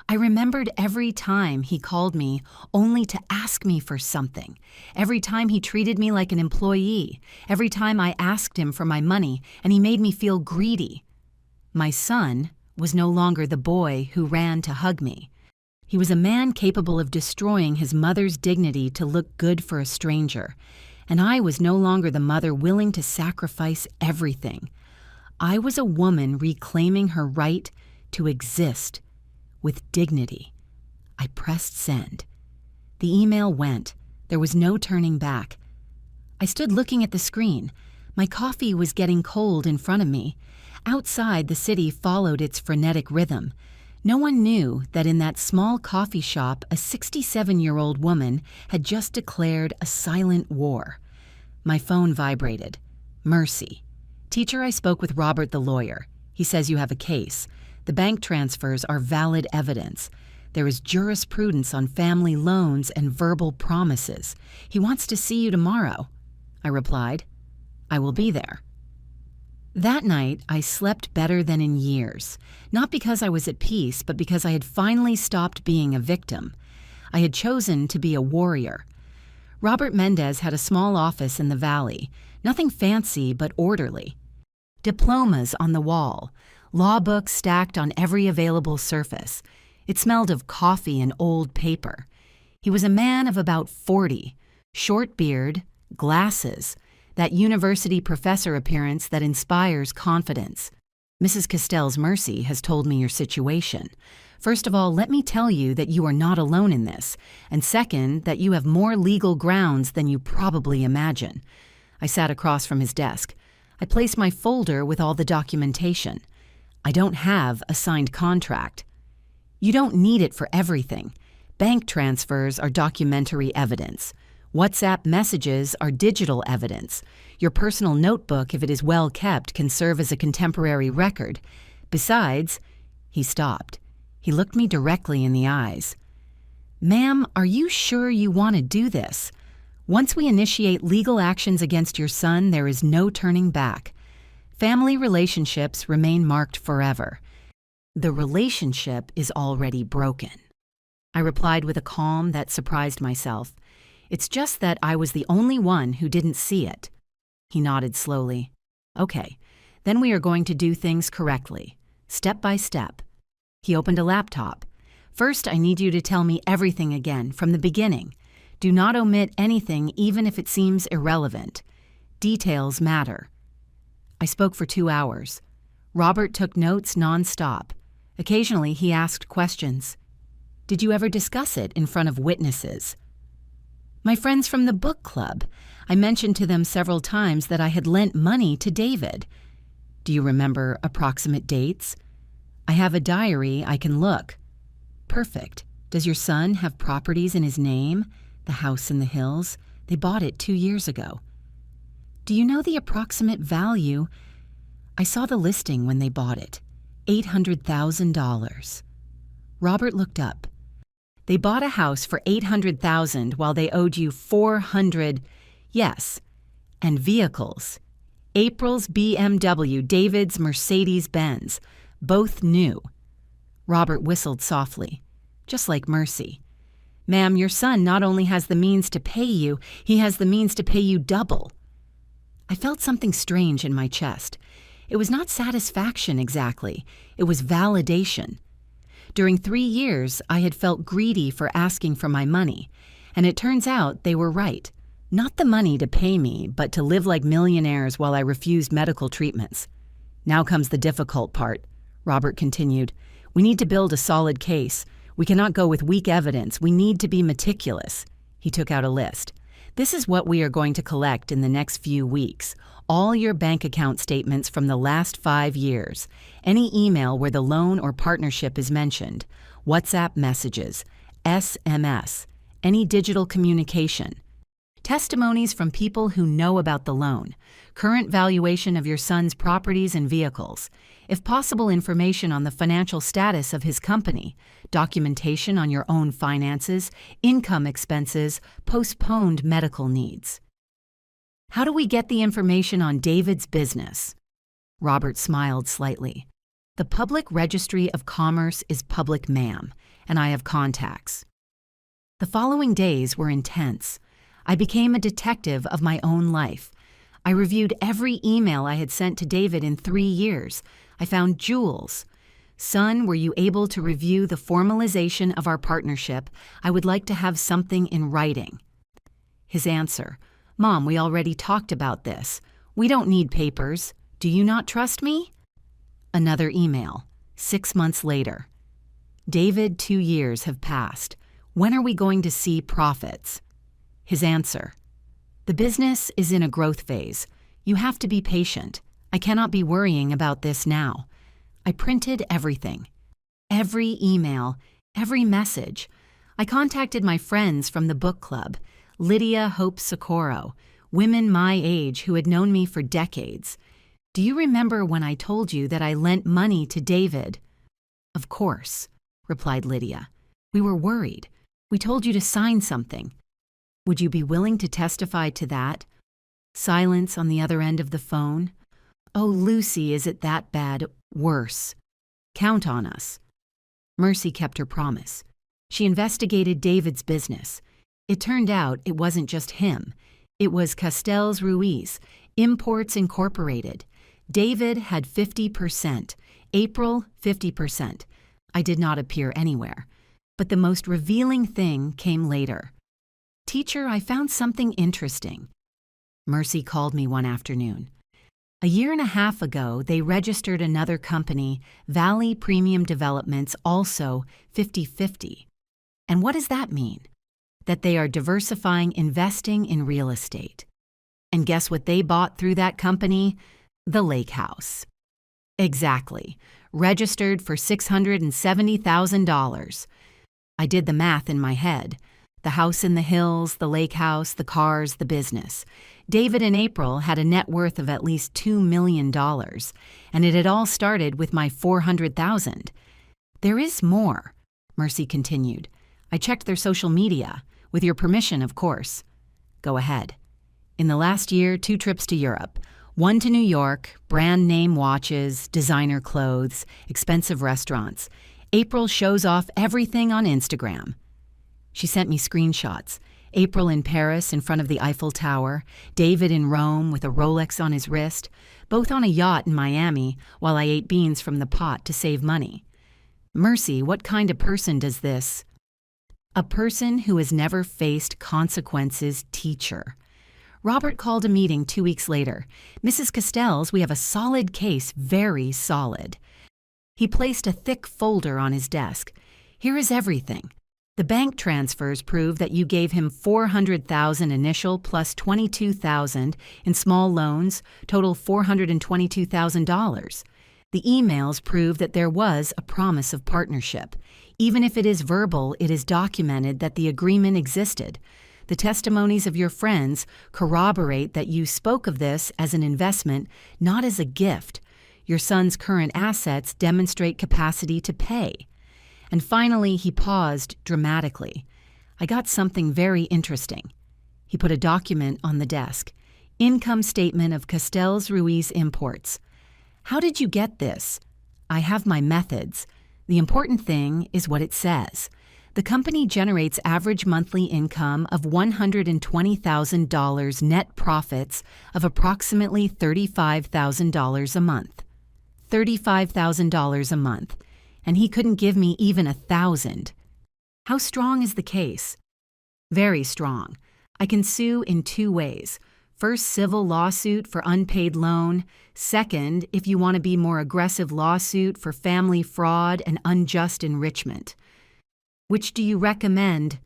I remembered every time he called me only to ask me for something, every time he treated me like an employee, every time I asked him for my money and he made me feel greedy. My son was no longer the boy who ran to hug me. He was a man capable of destroying his mother's dignity to look good for a stranger, and I was no longer the mother willing to sacrifice everything. I was a woman reclaiming her right to exist with dignity. I pressed send. The email went. There was no turning back. I stood looking at the screen. My coffee was getting cold in front of me. Outside, the city followed its frenetic rhythm. No one knew that in that small coffee shop, a 67-year-old woman had just declared a silent war. My phone vibrated. Mercy. Teacher, I spoke with Robert the lawyer. He says you have a case. The bank transfers are valid evidence. There is jurisprudence on family loans and verbal promises. He wants to see you tomorrow. I replied, I will be there. That night, I slept better than in years, not because I was at peace, but because I had finally stopped being a victim. I had chosen to be a warrior. Robert Mendez had a small office in the valley, nothing fancy but orderly. Diplomas on the wall, law books stacked on every available surface. It smelled of coffee and old paper. He was a man of about 40, short beard, glasses, that university professor appearance that inspires confidence. Mrs. Castell's Mercy has told me your situation. First of all, let me tell you that you are not alone in this, and second, that you have more legal grounds than you probably imagine. I sat across from his desk. I placed my folder with all the documentation. I don't have a signed contract. You don't need it for everything. Bank transfers are documentary evidence. WhatsApp messages are digital evidence. Your personal notebook, if it is well kept, can serve as a contemporary record. Besides, he stopped. He looked me directly in the eyes. Ma'am, are you sure you want to do this? Once we initiate legal actions against your son, there is no turning back. Family relationships remain marked forever. The relationship is already broken. I replied with a calm that surprised myself. It's just that I was the only one who didn't see it. He nodded slowly. Okay, then we are going to do things correctly, step by step. He opened a laptop. First, I need you to tell me everything again, from the beginning. Do not omit anything, even if it seems irrelevant. Details matter. I spoke for 2 hours. Robert took notes nonstop. Occasionally, he asked questions. Did you ever discuss it in front of witnesses? My friends from the book club. I mentioned to them several times that I had lent money to David. Do you remember approximate dates? I have a diary I can look. Perfect. Does your son have properties in his name? The house in the hills? They bought it 2 years ago. Do you know the approximate value? I saw the listing when they bought it. $800,000. Robert looked up. They bought a house for $800,000 while they owed you $400,000. Yes. And vehicles. April's BMW, David's Mercedes-Benz. Both new. Robert whistled softly, just like Mercy. Ma'am, your son not only has the means to pay you, he has the means to pay you double. I felt something strange in my chest. It was not satisfaction exactly. It was validation. During 3 years, I had felt greedy for asking for my money, and it turns out they were right. Not the money to pay me, but to live like millionaires while I refused medical treatments. Now comes the difficult part, Robert continued. We need to build a solid case. We cannot go with weak evidence. We need to be meticulous. He took out a list. This is what we are going to collect in the next few weeks. All your bank account statements from the last 5 years. Any email where the loan or partnership is mentioned. WhatsApp messages. SMS. Any digital communication. Testimonies from people who know about the loan. Current valuation of your son's properties and vehicles. If possible, information on the financial status of his company. Documentation on your own finances, income expenses, postponed medical needs. How do we get the information on David's business? Robert smiled slightly. The Public Registry of Commerce is public, ma'am, and I have contacts. The following days were intense. I became a detective of my own life. I reviewed every email I had sent to David in 3 years. I found jewels. Son, were you able to review the formalization of our partnership? I would like to have something in writing. His answer, Mom, we already talked about this. We don't need papers. Do you not trust me? Another email, 6 months later. David, 2 years have passed. When are we going to see profits? His answer, the business is in a growth phase. You have to be patient. I cannot be worrying about this now. I printed everything. Every email, every message. I contacted my friends from the book club, Lydia Hope Socorro, women my age who had known me for decades. Do you remember when I told you that I lent money to David? Of course, replied Lydia. We were worried. We told you to sign something. Would you be willing to testify to that? Silence on the other end of the phone. Oh, Lucy, is it that bad? Worse. Count on us. Mercy kept her promise. She investigated David's business. It turned out it wasn't just him. It was Castells Ruiz, Imports Incorporated. David had 50%, April 50%. I did not appear anywhere. But the most revealing thing came later. Teacher, I found something interesting. Mercy called me one afternoon. A year and a half ago, they registered another company, Valley Premium Developments, also 50-50. And what does that mean? That they are diversifying investing in real estate. And guess what they bought through that company? The lake house. Exactly. Registered for $670,000. I did the math in my head. The house in the hills, the lake house, the cars, the business. David and April had a net worth of at least $2 million, and it had all started with my $400,000. There is more, Mercy continued. I checked their social media, with your permission, of course. Go ahead. In the last year, 2 trips to Europe. 1 to New York, brand name watches, designer clothes, expensive restaurants. April shows off everything on Instagram. She sent me screenshots. April in Paris in front of the Eiffel Tower, David in Rome with a Rolex on his wrist, both on a yacht in Miami while I ate beans from the pot to save money. Mercy, what kind of person does this? A person who has never faced consequences, teacher. Robert called a meeting 2 weeks later. Mrs. Castells, we have a solid case, very solid. He placed a thick folder on his desk. Here is everything. The bank transfers prove that you gave him $400,000 initial plus $22,000 in small loans, total $422,000. The emails prove that there was a promise of partnership. Even if it is verbal, it is documented that the agreement existed. The testimonies of your friends corroborate that you spoke of this as an investment, not as a gift. Your son's current assets demonstrate capacity to pay. And finally, he paused dramatically. I got something very interesting. He put a document on the desk. Income statement of Castells Ruiz Imports. How did you get this? I have my methods. The important thing is what it says. The company generates average monthly income of $120,000, net profits of approximately $35,000 a month. $35,000 a month. And he couldn't give me even $1,000. How strong is the case? Very strong. I can sue in 2 ways. First, civil lawsuit for unpaid loan. Second, if you want to be more aggressive, lawsuit for family fraud and unjust enrichment. Which do you recommend?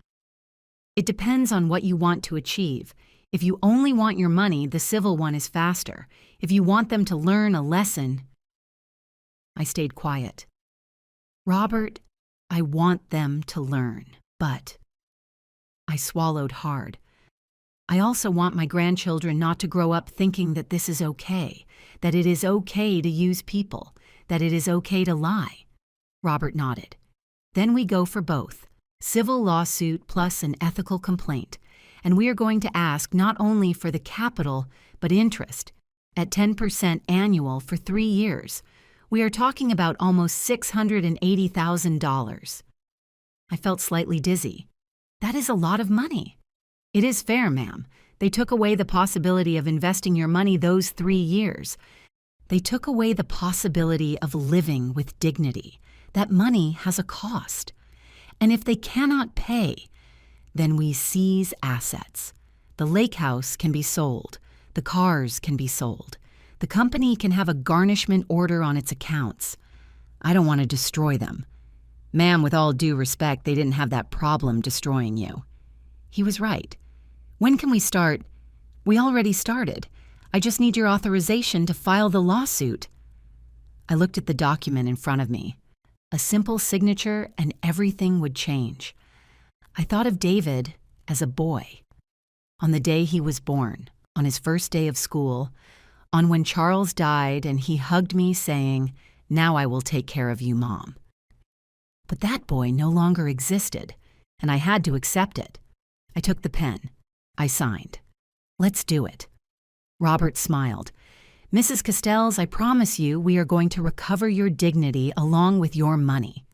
It depends on what you want to achieve. If you only want your money, the civil one is faster. If you want them to learn a lesson... I stayed quiet. Robert, I want them to learn, but... I swallowed hard. I also want my grandchildren not to grow up thinking that this is okay, that it is okay to use people, that it is okay to lie. Robert nodded. Then we go for both, civil lawsuit plus an ethical complaint, and we are going to ask not only for the capital, but interest, at 10% annual for 3 years. We are talking about almost $680,000. I felt slightly dizzy. That is a lot of money. It is fair, ma'am. They took away the possibility of investing your money those 3 years. They took away the possibility of living with dignity. That money has a cost. And if they cannot pay, then we seize assets. The lake house can be sold. The cars can be sold. The company can have a garnishment order on its accounts. I don't want to destroy them. Ma'am, with all due respect, they didn't have that problem destroying you. He was right. When can we start? We already started. I just need your authorization to file the lawsuit. I looked at the document in front of me. A simple signature and everything would change. I thought of David as a boy. On the day he was born, on his first day of school, on when Charles died and he hugged me saying, "Now I will take care of you, Mom." But that boy no longer existed, and I had to accept it. I took the pen. I signed. Let's do it. Robert smiled. Mrs. Castells, I promise you we are going to recover your dignity along with your money.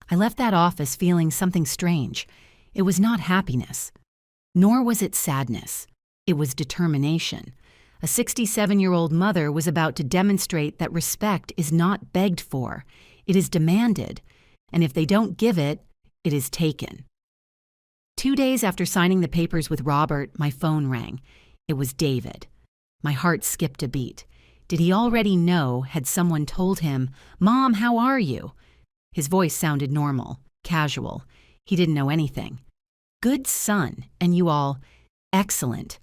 I left that office feeling something strange. It was not happiness. Nor was it sadness. It was determination. A 67-year-old mother was about to demonstrate that respect is not begged for. It is demanded. And if they don't give it, it is taken. 2 days after signing the papers with Robert, my phone rang. It was David. My heart skipped a beat. Did he already know? Had someone told him, "Mom, how are you?" His voice sounded normal, casual. He didn't know anything. "Good son, and you all, excellent.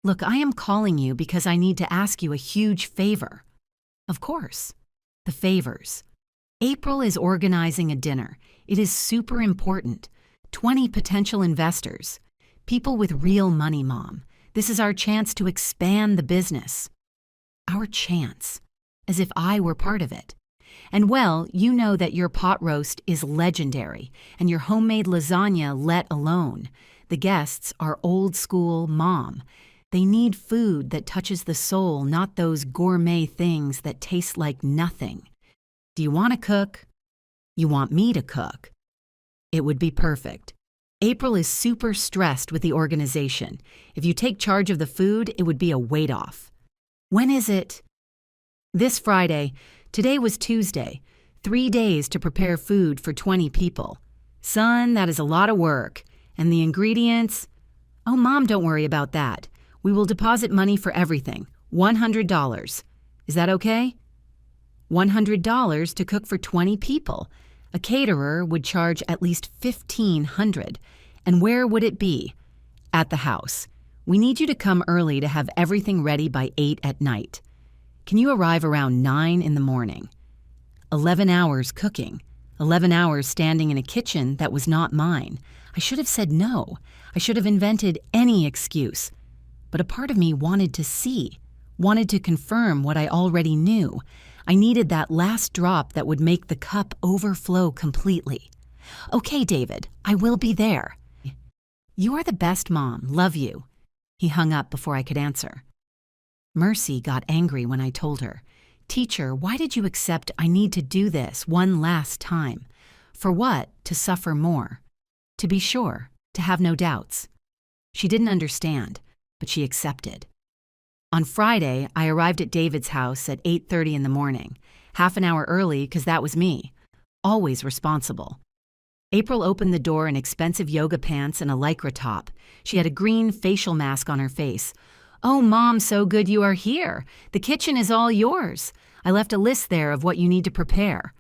Look, I am calling you because I need to ask you a huge favor." Of course. The favors. April is organizing a dinner. It is super important. 20 potential investors. People with real money, Mom. This is our chance to expand the business. Our chance. As if I were part of it. And well, you know that your pot roast is legendary, and your homemade lasagna let alone. The guests are old school, Mom. They need food that touches the soul, not those gourmet things that taste like nothing. Do you want to cook? You want me to cook? It would be perfect. April is super stressed with the organization. If you take charge of the food, it would be a weight off. When is it? This Friday. Today was Tuesday. 3 days to prepare food for 20 people. Son, that is a lot of work. And the ingredients? Oh, Mom, don't worry about that. We will deposit money for everything. $100. Is that okay? $100 to cook for 20 people. A caterer would charge at least $1,500. And where would it be? At the house. We need you to come early to have everything ready by 8 at night. Can you arrive around 9 in the morning? 11 hours cooking. 11 hours standing in a kitchen that was not mine. I should have said no. I should have invented any excuse. But a part of me wanted to see, wanted to confirm what I already knew. I needed that last drop that would make the cup overflow completely. Okay, David, I will be there. You are the best, Mom. Love you. He hung up before I could answer. Mercy got angry when I told her, Teacher, why did you accept I need to do this one last time? For what? To suffer more. To be sure, to have no doubts. She didn't understand, but she accepted. On Friday, I arrived at David's house at 8:30 in the morning, half an hour early because that was me, always responsible. April opened the door in expensive yoga pants and a lycra top. She had a green facial mask on her face. Oh, Mom, so good you are here. The kitchen is all yours. I left a list there of what you need to prepare.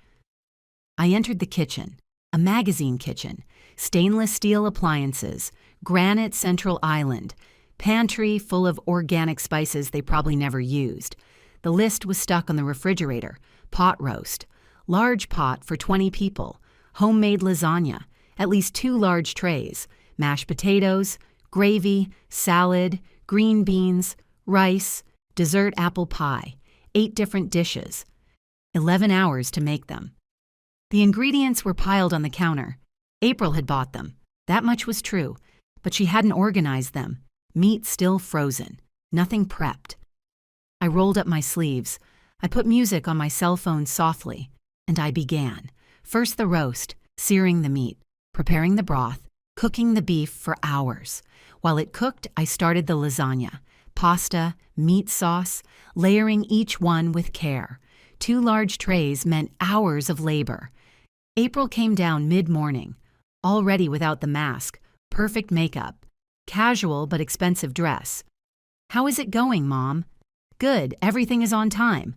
I entered the kitchen, a magazine kitchen, stainless steel appliances, granite central island, pantry full of organic spices they probably never used. The list was stuck on the refrigerator. Pot roast, large pot for 20 people, homemade lasagna, at least 2 large trays, mashed potatoes, gravy, salad, green beans, rice, dessert apple pie, 8 different dishes. 11 hours to make them. The ingredients were piled on the counter. April had bought them. That much was true, but she hadn't organized them. Meat still frozen. Nothing prepped. I rolled up my sleeves. I put music on my cell phone softly, and I began. First the roast, searing the meat, preparing the broth, cooking the beef for hours. While it cooked, I started the lasagna, pasta, meat sauce, layering each one with care. 2 large trays meant hours of labor. April came down mid-morning, already without the mask, perfect makeup, casual but expensive dress. How is it going, Mom? Good, everything is on time.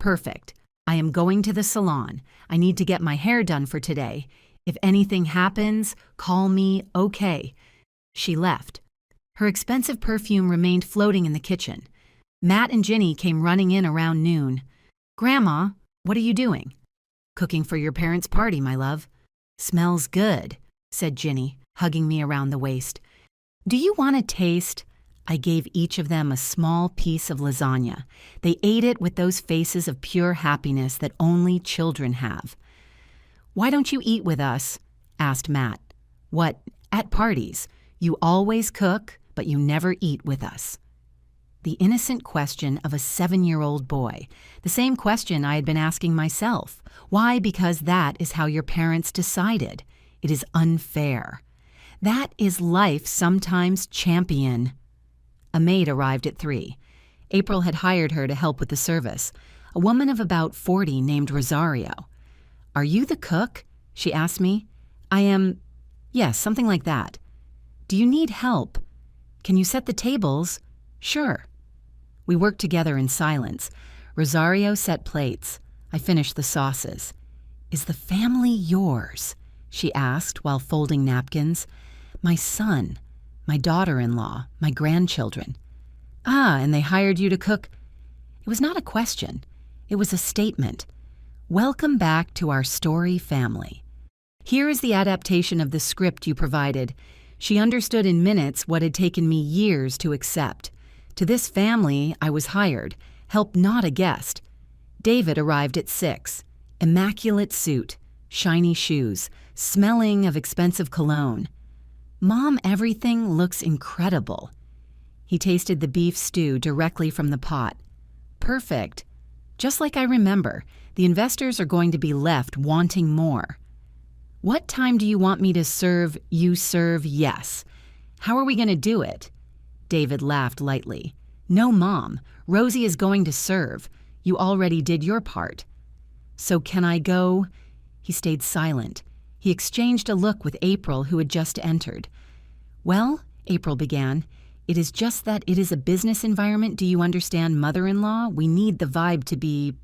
Perfect. I am going to the salon. I need to get my hair done for today. If anything happens, call me, okay. She left. Her expensive perfume remained floating in the kitchen. Matt and Ginny came running in around noon. Grandma, what are you doing? Cooking for your parents' party, my love. Smells good, said Ginny, hugging me around the waist. Do you want to taste? I gave each of them a small piece of lasagna. They ate it with those faces of pure happiness that only children have. "Why don't you eat with us?" asked Matt. "What, at parties? You always cook, but you never eat with us." The innocent question of a 7-year-old boy, the same question I had been asking myself. Why? Because that is how your parents decided. It is unfair. That is life sometimes, champion. A maid arrived at 3. April had hired her to help with the service, a woman of about 40 named Rosario. "Are you the cook?" she asked me. "I am. Yes, something like that." "Do you need help?" "Can you set the tables?" "Sure." We worked together in silence. Rosario set plates. I finished the sauces. "Is the family yours?" she asked while folding napkins. "My son, my daughter-in-law, my grandchildren." "Ah, and they hired you to cook?" It was not a question. It was a statement. "Welcome back to our story family. Here is the adaptation of the script you provided." She understood in minutes what had taken me years to accept. To this family, I was hired, help, not a guest. David arrived at 6. Immaculate suit, shiny shoes, smelling of expensive cologne. "Mom, everything looks incredible." He tasted the beef stew directly from the pot. "Perfect. Just like I remember, the investors are going to be left wanting more." "What time do you want me to serve? You serve, yes. How are we going to do it?" David laughed lightly. "No, Mom. Rosie is going to serve. You already did your part." "So can I go?" He stayed silent. He exchanged a look with April, who had just entered. "Well," April began, "it is just that it is a business environment. Do you understand, mother-in-law? We need the vibe to be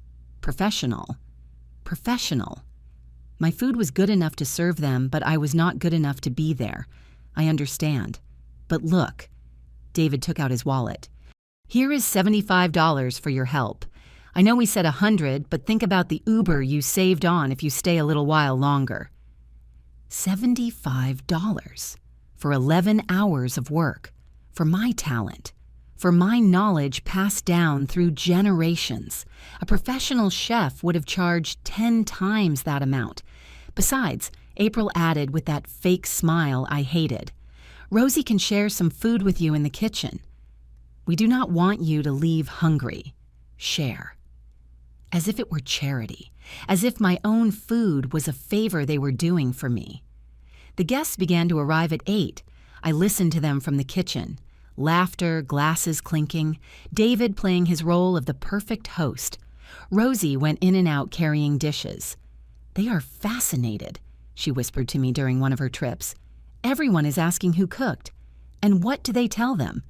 professional." Professional. My food was good enough to serve them, but I was not good enough to be there. I understand. But look. David took out his wallet. "Here is $75 for your help. I know we said 100, but think about the Uber you saved on if you stay a little while longer." $75 for 11 hours of work, for my talent, for my knowledge passed down through generations. A professional chef would have charged 10 times that amount. Besides, April added with that fake smile I hated, "Rosie can share some food with you in the kitchen. We do not want you to leave hungry. Share." As if it were charity, as if my own food was a favor they were doing for me. The guests began to arrive at 8. I listened to them from the kitchen. Laughter, glasses clinking, David playing his role of the perfect host. Rosie went in and out carrying dishes. "They are fascinated," she whispered to me during one of her trips. "Everyone is asking who cooked. And what do they tell them?"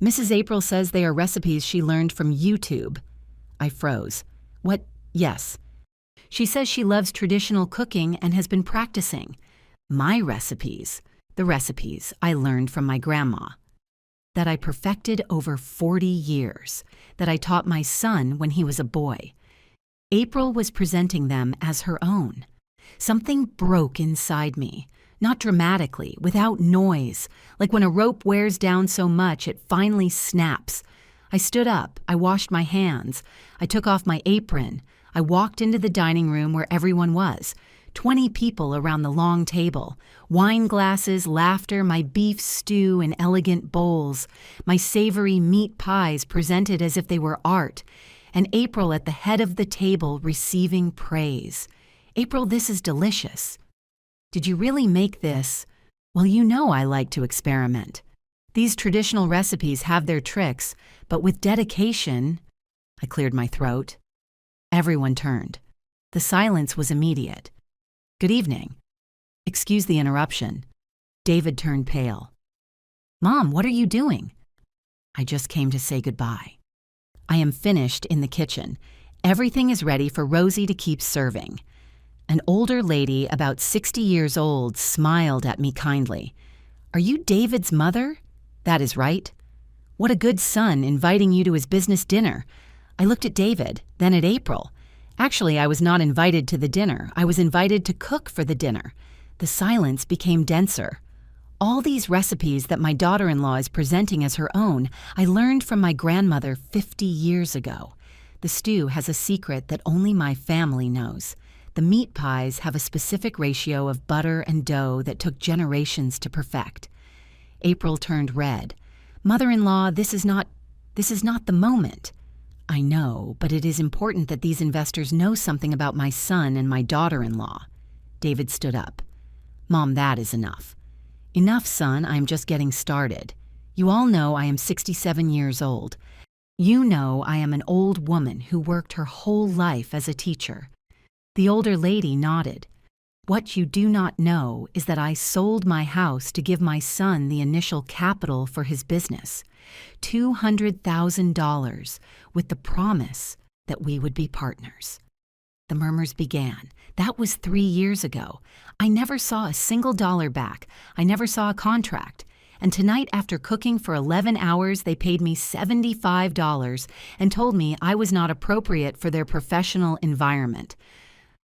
"Mrs. April says they are recipes she learned from YouTube." I froze. "What? Yes." "She says she loves traditional cooking and has been practicing." "My recipes, the recipes I learned from my grandma, that I perfected over 40 years, that I taught my son when he was a boy." April was presenting them as her own. Something broke inside me, not dramatically, without noise, like when a rope wears down so much it finally snaps. I stood up, I washed my hands, I took off my apron, I walked into the dining room where everyone was. 20 people around the long table, wine glasses, laughter, my beef stew in elegant bowls, my savory meat pies presented as if they were art, and April at the head of the table receiving praise. "April, this is delicious." "Did you really make this?" "Well, you know I like to experiment. These traditional recipes have their tricks, but with dedication..." I cleared my throat. Everyone turned. The silence was immediate. "Good evening." "Excuse the interruption." David turned pale. "Mom, what are you doing?" "I just came to say goodbye. I am finished in the kitchen. Everything is ready for Rosie to keep serving." An older lady, about 60 years old, smiled at me kindly. "Are you David's mother?" "That is right." "What a good son, inviting you to his business dinner." I looked at David, then at April. Actually, I was not invited to the dinner. I was invited to cook for the dinner. The silence became denser. All these recipes that my daughter-in-law is presenting as her own, I learned from my grandmother 50 years ago. The stew has a secret that only my family knows. The meat pies have a specific ratio of butter and dough that took generations to perfect. April turned red. Mother-in-law, this is not the moment. I know, but it is important that these investors know something about my son and my daughter-in-law. David stood up. Mom, that is enough. Enough, son, I am just getting started. You all know I am 67 years old. You know I am an old woman who worked her whole life as a teacher. The older lady nodded. What you do not know is that I sold my house to give my son the initial capital for his business, $200,000, with the promise that we would be partners. The murmurs began. That was 3 years ago. I never saw a single dollar back. I never saw a contract. And tonight, after cooking for 11 hours, they paid me $75 and told me I was not appropriate for their professional environment.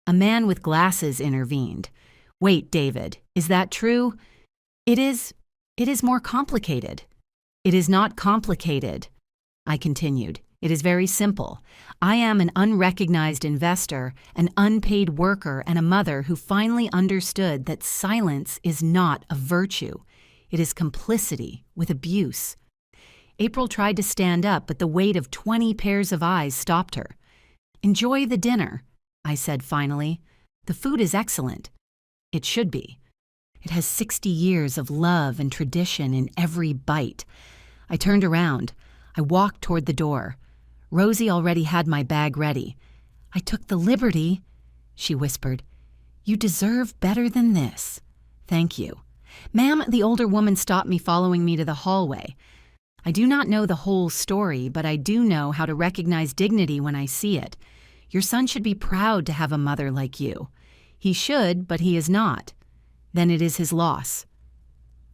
A man with glasses intervened. Wait, David, is that true? It is more complicated. It is not complicated, I continued. It is very simple. I am an unrecognized investor, an unpaid worker, and a mother who finally understood that silence is not a virtue. It is complicity with abuse. April tried to stand up, but the weight of 20 pairs of eyes stopped her. Enjoy the dinner, I said finally. The food is excellent. It should be. It has 60 years of love and tradition in every bite. I turned around. I walked toward the door. Rosie already had my bag ready. I took the liberty, she whispered. You deserve better than this. Thank you. Ma'am, the older woman stopped me, following me to the hallway. I do not know the whole story, but I do know how to recognize dignity when I see it. Your son should be proud to have a mother like you. He should, but he is not. Then it is his loss.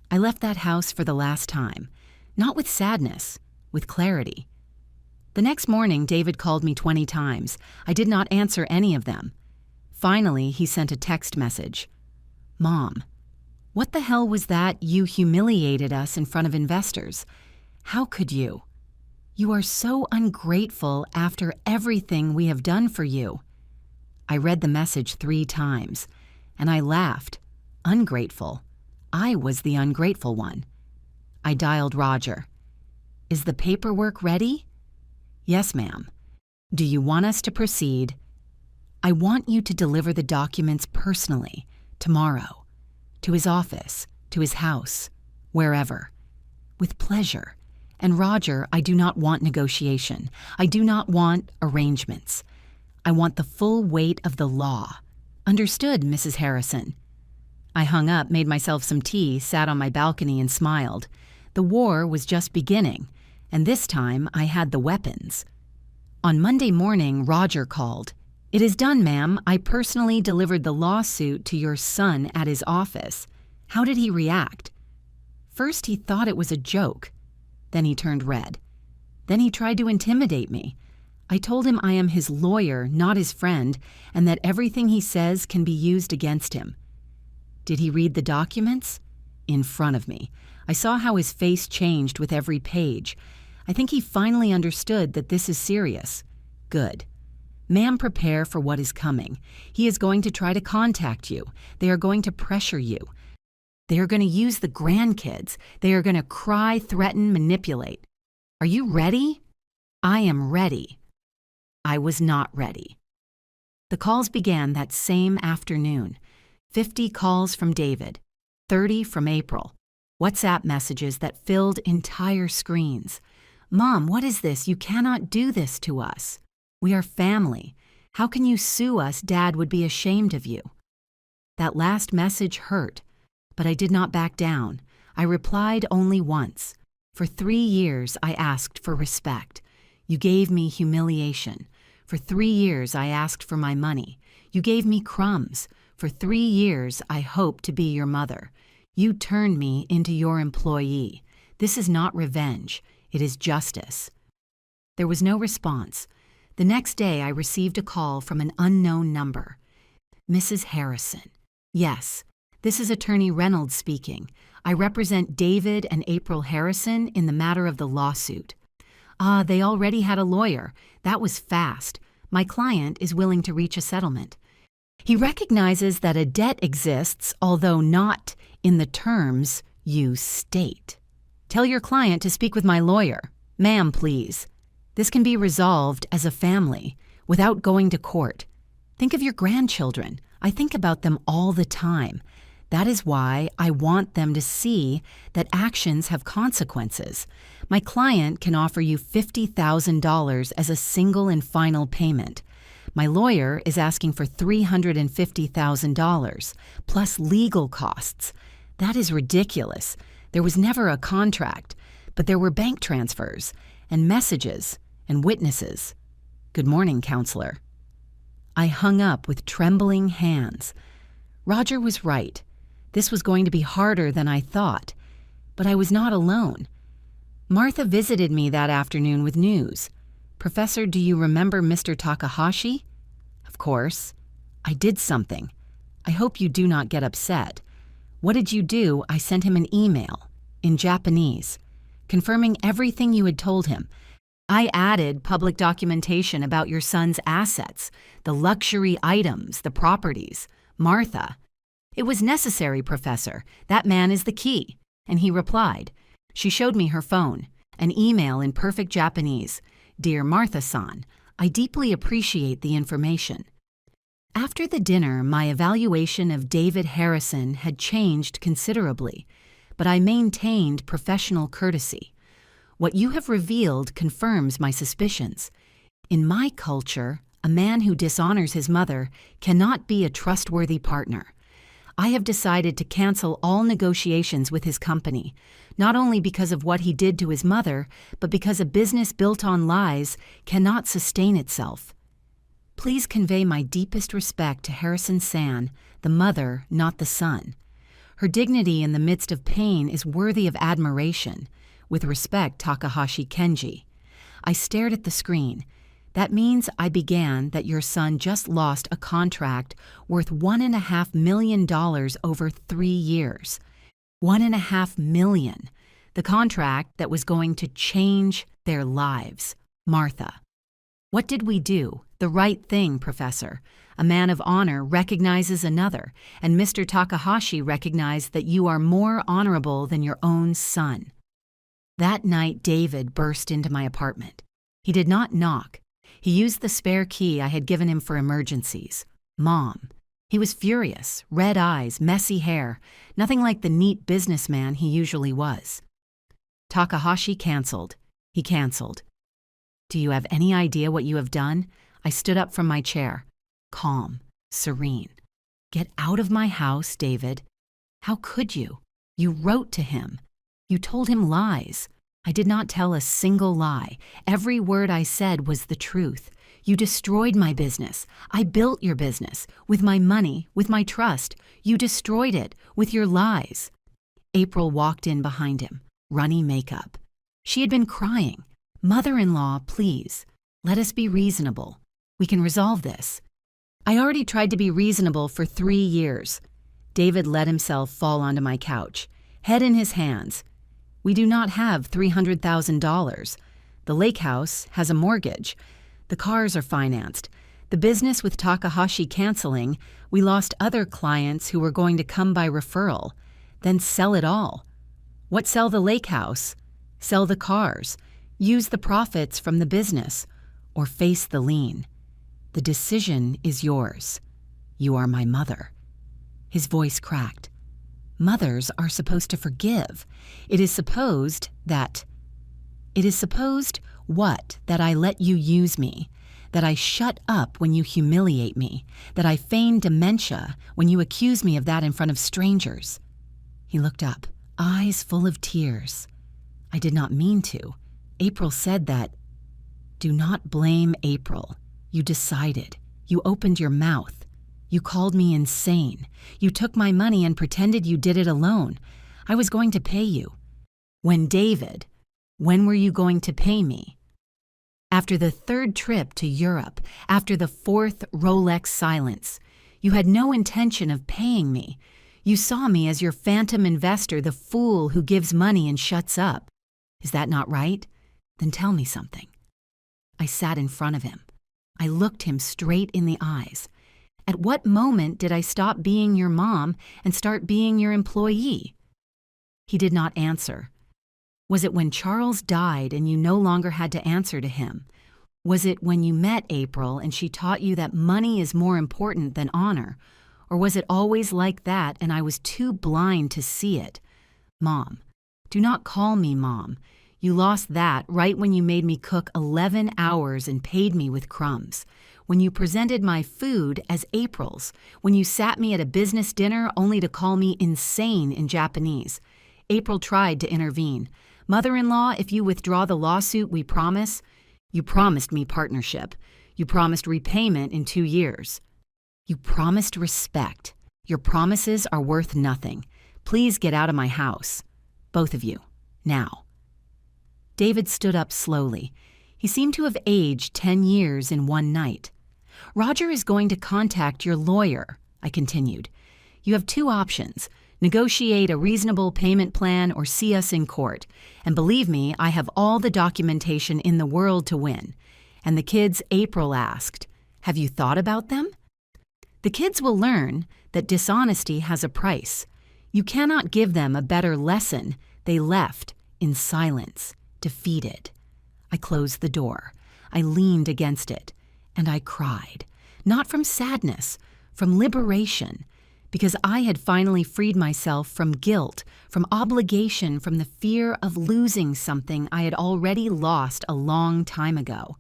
I left that house for the last time, not with sadness, with clarity. The next morning, David called me 20 times. I did not answer any of them. Finally, he sent a text message. Mom, what the hell was that? You humiliated us in front of investors. How could you? You are so ungrateful after everything we have done for you. I read the message 3 times, and I laughed. Ungrateful. I was the ungrateful one. I dialed Roger. Is the paperwork ready? Yes, ma'am. Do you want us to proceed? I want you to deliver the documents personally, tomorrow. To his office, to his house, wherever. With pleasure. And Roger, I do not want negotiation. I do not want arrangements. I want the full weight of the law. Understood, Mrs. Harrison. I hung up, made myself some tea, sat on my balcony and smiled. The war was just beginning, and this time I had the weapons. On Monday morning, Roger called. It is done, ma'am. I personally delivered the lawsuit to your son at his office. How did he react? First, he thought it was a joke. Then he turned red. Then he tried to intimidate me. I told him I am his lawyer, not his friend, and that everything he says can be used against him. Did he read the documents? In front of me. I saw how his face changed with every page. I think he finally understood that this is serious. Good. Ma'am, prepare for what is coming. He is going to try to contact you. They are going to pressure you. They are going to use the grandkids. They are going to cry, threaten, manipulate. Are you ready? I am ready. I was not ready. The calls began that same afternoon. 50 calls from David, 30 from April. WhatsApp messages that filled entire screens. Mom, what is this? You cannot do this to us. We are family. How can you sue us? Dad would be ashamed of you. That last message hurt, but I did not back down. I replied only once. For 3 years, I asked for respect. You gave me humiliation. For 3 years, I asked for my money. You gave me crumbs. For 3 years, I hoped to be your mother. You turned me into your employee. This is not revenge. It is justice. There was no response. The next day, I received a call from an unknown number. Mrs. Harrison. Yes, this is Attorney Reynolds speaking. I represent David and April Harrison in the matter of the lawsuit. They already had a lawyer. That was fast. My client is willing to reach a settlement. He recognizes that a debt exists, although not in the terms you state. Tell your client to speak with my lawyer. Ma'am, please. This can be resolved as a family without going to court. Think of your grandchildren. I think about them all the time. That is why I want them to see that actions have consequences. My client can offer you $50,000 as a single and final payment. My lawyer is asking for $350,000, plus legal costs. That is ridiculous. There was never a contract, but there were bank transfers, and messages, and witnesses. Good morning, counselor. I hung up with trembling hands. Roger was right. This was going to be harder than I thought, but I was not alone. Martha visited me that afternoon with news. Professor, do you remember Mr. Takahashi? Of course. I did something. I hope you do not get upset. What did you do? I sent him an email, in Japanese, confirming everything you had told him. I added public documentation about your son's assets, the luxury items, the properties. Martha. It was necessary, Professor. That man is the key. And he replied. She showed me her phone, an email in perfect Japanese. Dear Martha-san, I deeply appreciate the information. After the dinner, my evaluation of David Harrison had changed considerably, but I maintained professional courtesy. What you have revealed confirms my suspicions. In my culture, a man who dishonors his mother cannot be a trustworthy partner. I have decided to cancel all negotiations with his company, not only because of what he did to his mother, but because a business built on lies cannot sustain itself. Please convey my deepest respect to Harrison-san, the mother, not the son. Her dignity in the midst of pain is worthy of admiration. With respect, Takahashi Kenji. I stared at the screen. That means I began that your son just lost a contract worth $1.5 million over 3 years. $1.5 million. The contract that was going to change their lives. Martha. What did we do? The right thing, Professor. A man of honor recognizes another, and Mr. Takahashi recognized that you are more honorable than your own son. That night, David burst into my apartment. He did not knock. He used the spare key I had given him for emergencies. Mom. He was furious, red eyes, messy hair, nothing like the neat businessman he usually was. Takahashi canceled. He canceled. Do you have any idea what you have done? I stood up from my chair, calm, serene. Get out of my house, David. How could you? You wrote to him. You told him lies. I did not tell a single lie. Every word I said was the truth. You destroyed my business. I built your business. With my money, with my trust. You destroyed it with your lies. April walked in behind him, runny makeup. She had been crying. Mother-in-law, please, let us be reasonable. We can resolve this. I already tried to be reasonable for 3 years. David let himself fall onto my couch, head in his hands. We do not have $300,000. The lake house has a mortgage. The cars are financed. The business with Takahashi canceling, we lost other clients who were going to come by referral. Then sell it all. What sell the lake house? Sell the cars. Use the profits from the business. Or face the lien. The decision is yours. You are my mother. His voice cracked. Mothers are supposed to forgive. It is supposed what? That I let you use me, that I shut up when you humiliate me, that I feign dementia when you accuse me of that in front of strangers. He looked up, eyes full of tears. I did not mean to. April said that. Do not blame April. You decided. You opened your mouth. You called me insane. You took my money and pretended you did it alone. I was going to pay you. When were you going to pay me? After the 3rd trip to Europe, after the 4th Rolex silence, you had no intention of paying me. You saw me as your phantom investor, the fool who gives money and shuts up. Is that not right? Then tell me something. I sat in front of him. I looked him straight in the eyes. At what moment did I stop being your mom and start being your employee?" He did not answer. Was it when Charles died and you no longer had to answer to him? Was it when you met April and she taught you that money is more important than honor? Or was it always like that and I was too blind to see it? Mom. Do not call me Mom. You lost that right when you made me cook 11 hours and paid me with crumbs. When you presented my food as April's. When you sat me at a business dinner only to call me insane in Japanese. April tried to intervene. "Mother-in-law, if you withdraw the lawsuit, we promise." You promised me partnership. You promised repayment in 2 years. You promised respect. Your promises are worth nothing. Please get out of my house. Both of you. Now. David stood up slowly. He seemed to have aged 10 years in one night. "Roger is going to contact your lawyer," I continued. "You have 2 options. Negotiate a reasonable payment plan or see us in court. And believe me, I have all the documentation in the world to win." And the kids, April asked, "Have you thought about them?" The kids will learn that dishonesty has a price. You cannot give them a better lesson. They left in silence, defeated. I closed the door. I leaned against it, and I cried. Not from sadness, from liberation. Because I had finally freed myself from guilt, from obligation, from the fear of losing something I had already lost a long time ago.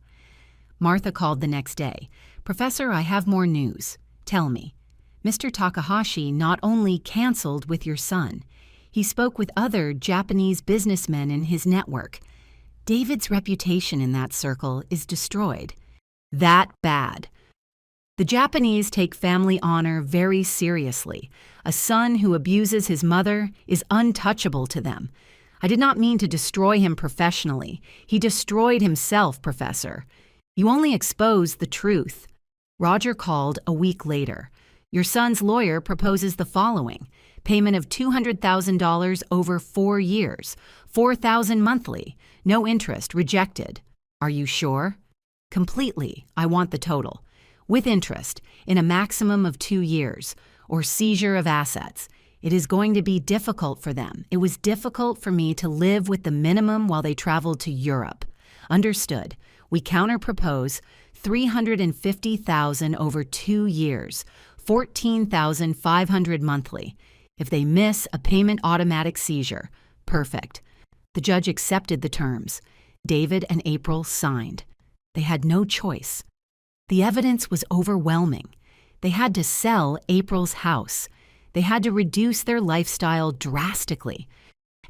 Martha called the next day. "Professor, I have more news. Tell me. Mr. Takahashi not only canceled with your son, he spoke with other Japanese businessmen in his network. David's reputation in that circle is destroyed. That bad. The Japanese take family honor very seriously. A son who abuses his mother is untouchable to them. I did not mean to destroy him professionally. He destroyed himself, Professor. You only exposed the truth." Roger called a week later. "Your son's lawyer proposes the following. Payment of $200,000 over 4 years. $4,000 monthly. No interest. Rejected. Are you sure?" "Completely. I want the total. With interest, in a maximum of 2 years, or seizure of assets. It is going to be difficult for them. It was difficult for me to live with the minimum while they traveled to Europe. Understood. We counter-propose $350,000 over 2 years, $14,500 monthly. If they miss, a payment automatic seizure. Perfect." The judge accepted the terms. David and April signed. They had no choice. The evidence was overwhelming. They had to sell April's house. They had to reduce their lifestyle drastically.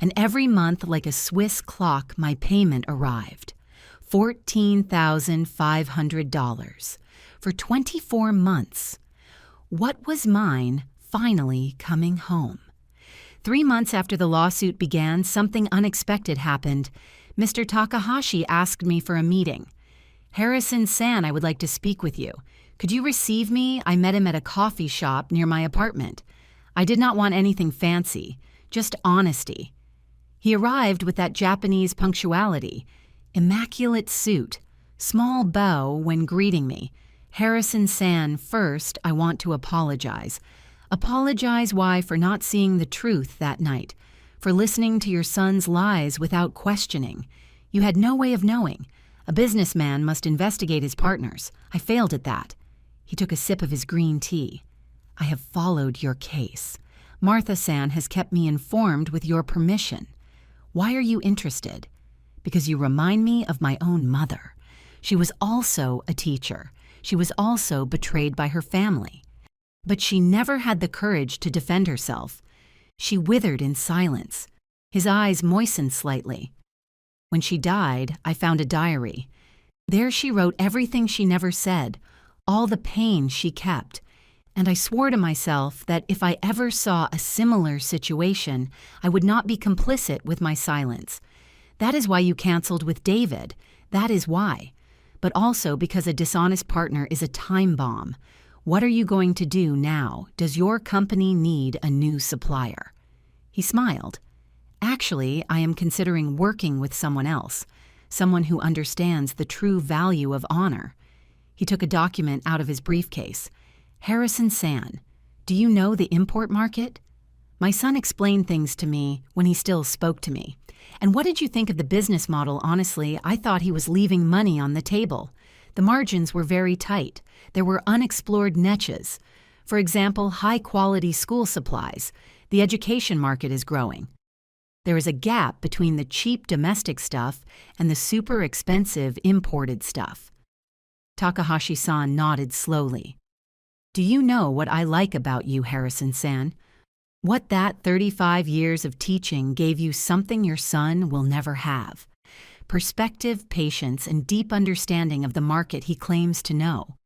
And every month, like a Swiss clock, my payment arrived. $14,500 for 24 months. What was mine finally coming home? 3 months after the lawsuit began, something unexpected happened. Mr. Takahashi asked me for a meeting. "Harrison-san, I would like to speak with you. Could you receive me? I met him at a coffee shop near my apartment. I did not want anything fancy, just honesty." He arrived with that Japanese punctuality. Immaculate suit, small bow when greeting me. "Harrison-san, first, I want to apologize. Apologize why for not seeing the truth that night, for listening to your son's lies without questioning. You had no way of knowing. A businessman must investigate his partners. I failed at that." He took a sip of his green tea. "I have followed your case. Martha-san has kept me informed with your permission. Why are you interested? Because you remind me of my own mother. She was also a teacher. She was also betrayed by her family. But she never had the courage to defend herself. She withered in silence." His eyes moistened slightly. "When she died, I found a diary. There she wrote everything she never said, all the pain she kept. And I swore to myself that if I ever saw a similar situation, I would not be complicit with my silence. That is why you canceled with David. That is why. But also because a dishonest partner is a time bomb. What are you going to do now? Does your company need a new supplier?" He smiled. "Actually, I am considering working with someone else, someone who understands the true value of honor." He took a document out of his briefcase. Harrison-san, do you know the import market? My son explained things to me when he still spoke to me. And what did you think of the business model? Honestly, I thought he was leaving money on the table. The margins were very tight. There were unexplored niches. For example, high-quality school supplies. The education market is growing. There is a gap between the cheap domestic stuff and the super expensive imported stuff. Takahashi-san nodded slowly. Do you know what I like about you, Harrison-san? What that 35 years of teaching gave you something your son will never have. Perspective, patience, and deep understanding of the market he claims to know.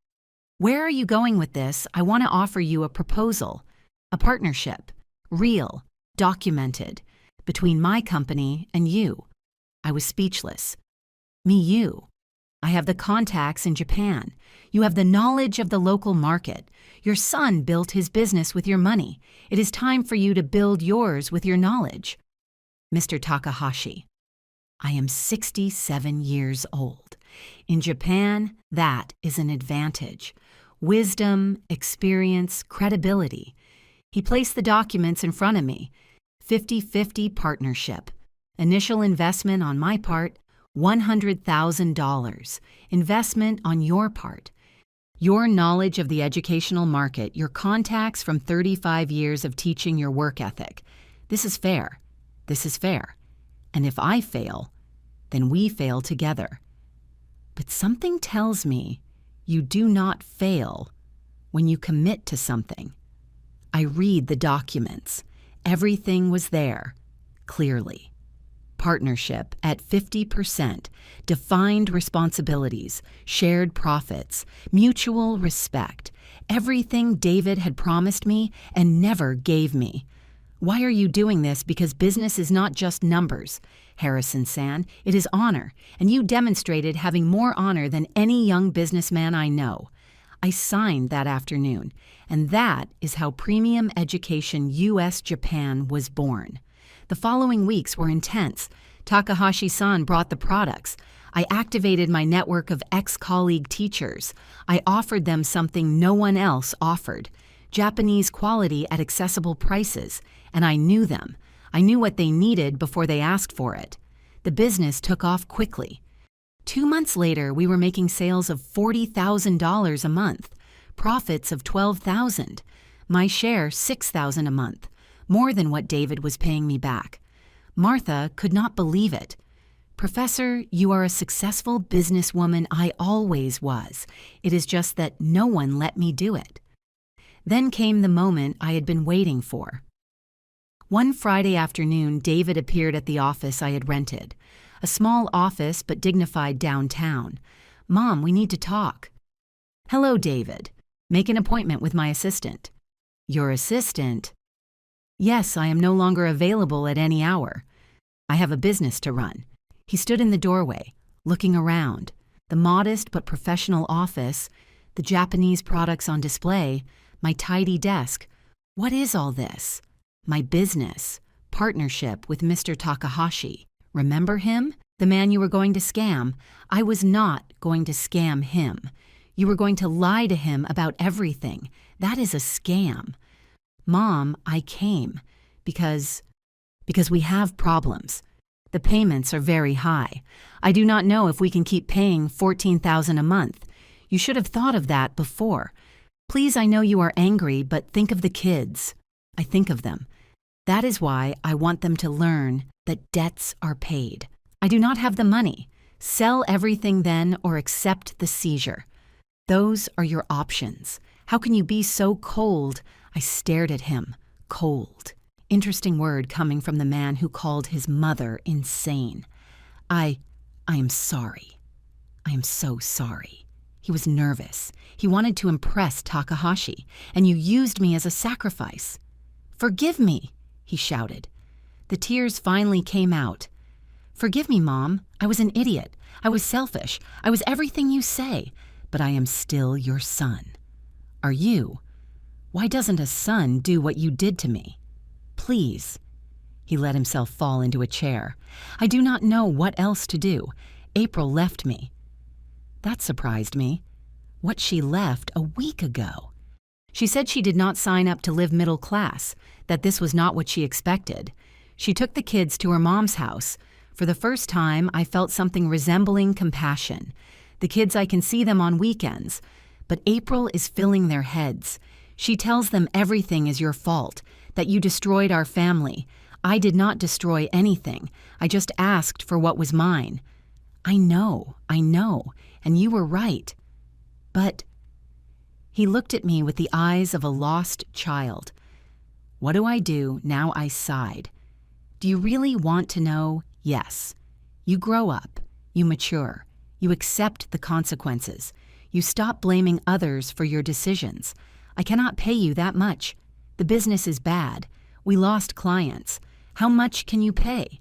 Where are you going with this? I want to offer you a proposal, a partnership, real, documented, between my company and you. I was speechless. You. I have the contacts in Japan. You have the knowledge of the local market. Your son built his business with your money. It is time for you to build yours with your knowledge. Mr. Takahashi, I am 67 years old. In Japan, that is an advantage. Wisdom, experience, credibility. He placed the documents in front of me. 50-50 partnership. Initial investment on my part, $100,000. Investment on your part. Your knowledge of the educational market, your contacts from 35 years of teaching, your work ethic. This is fair. This is fair. And if I fail, then we fail together. But something tells me you do not fail when you commit to something. I read the documents. Everything was there, clearly. Partnership at 50%, defined responsibilities, shared profits, mutual respect, everything David had promised me and never gave me. Why are you doing this? Because business is not just numbers, Harrison-san. It is honor, and you demonstrated having more honor than any young businessman I know. I signed that afternoon, and that is how Premium Education US Japan was born. The following weeks were intense. Takahashi-san brought the products. I activated my network of ex-colleague teachers. I offered them something no one else offered. Japanese quality at accessible prices, and I knew them. I knew what they needed before they asked for it. The business took off quickly. 2 months later, we were making sales of $40,000 a month, profits of $12,000, my share $6,000 a month, more than what David was paying me back. Martha could not believe it. Professor, you are a successful businesswoman. I always was. It is just that no one let me do it. Then came the moment I had been waiting for. One Friday afternoon, David appeared at the office I had rented. A small office, but dignified downtown. Mom, we need to talk. Hello, David. Make an appointment with my assistant. Your assistant? Yes, I am no longer available at any hour. I have a business to run. He stood in the doorway, looking around. The modest but professional office, the Japanese products on display, my tidy desk. What is all this? My business, partnership with Mr. Takahashi. Remember him? The man you were going to scam. I was not going to scam him. You were going to lie to him about everything. That is a scam. Mom, I came because we have problems. The payments are very high. I do not know if we can keep paying $14,000 a month. You should have thought of that before. Please, I know you are angry, but think of the kids. I think of them. That is why I want them to learn that debts are paid. I do not have the money. Sell everything then or accept the seizure. Those are your options. How can you be so cold? I stared at him. Cold. Interesting word coming from the man who called his mother insane. I am sorry. I am so sorry. He was nervous. He wanted to impress Takahashi, and you used me as a sacrifice. Forgive me, he shouted. The tears finally came out. Forgive me, Mom. I was an idiot. I was selfish. I was everything you say, but I am still your son. Are you? Why doesn't a son do what you did to me? Please. He let himself fall into a chair. I do not know what else to do. April left me. That surprised me. What she left a week ago. She said she did not sign up to live middle class, that this was not what she expected. She took the kids to her mom's house. For the first time, I felt something resembling compassion. The kids, I can see them on weekends. But April is filling their heads. She tells them everything is your fault, that you destroyed our family. I did not destroy anything. I just asked for what was mine. I know, and you were right. But he looked at me with the eyes of a lost child. What do I do? Now I sighed. Do you really want to know? Yes. You grow up. You mature. You accept the consequences. You stop blaming others for your decisions. I cannot pay you that much. The business is bad. We lost clients. How much can you pay?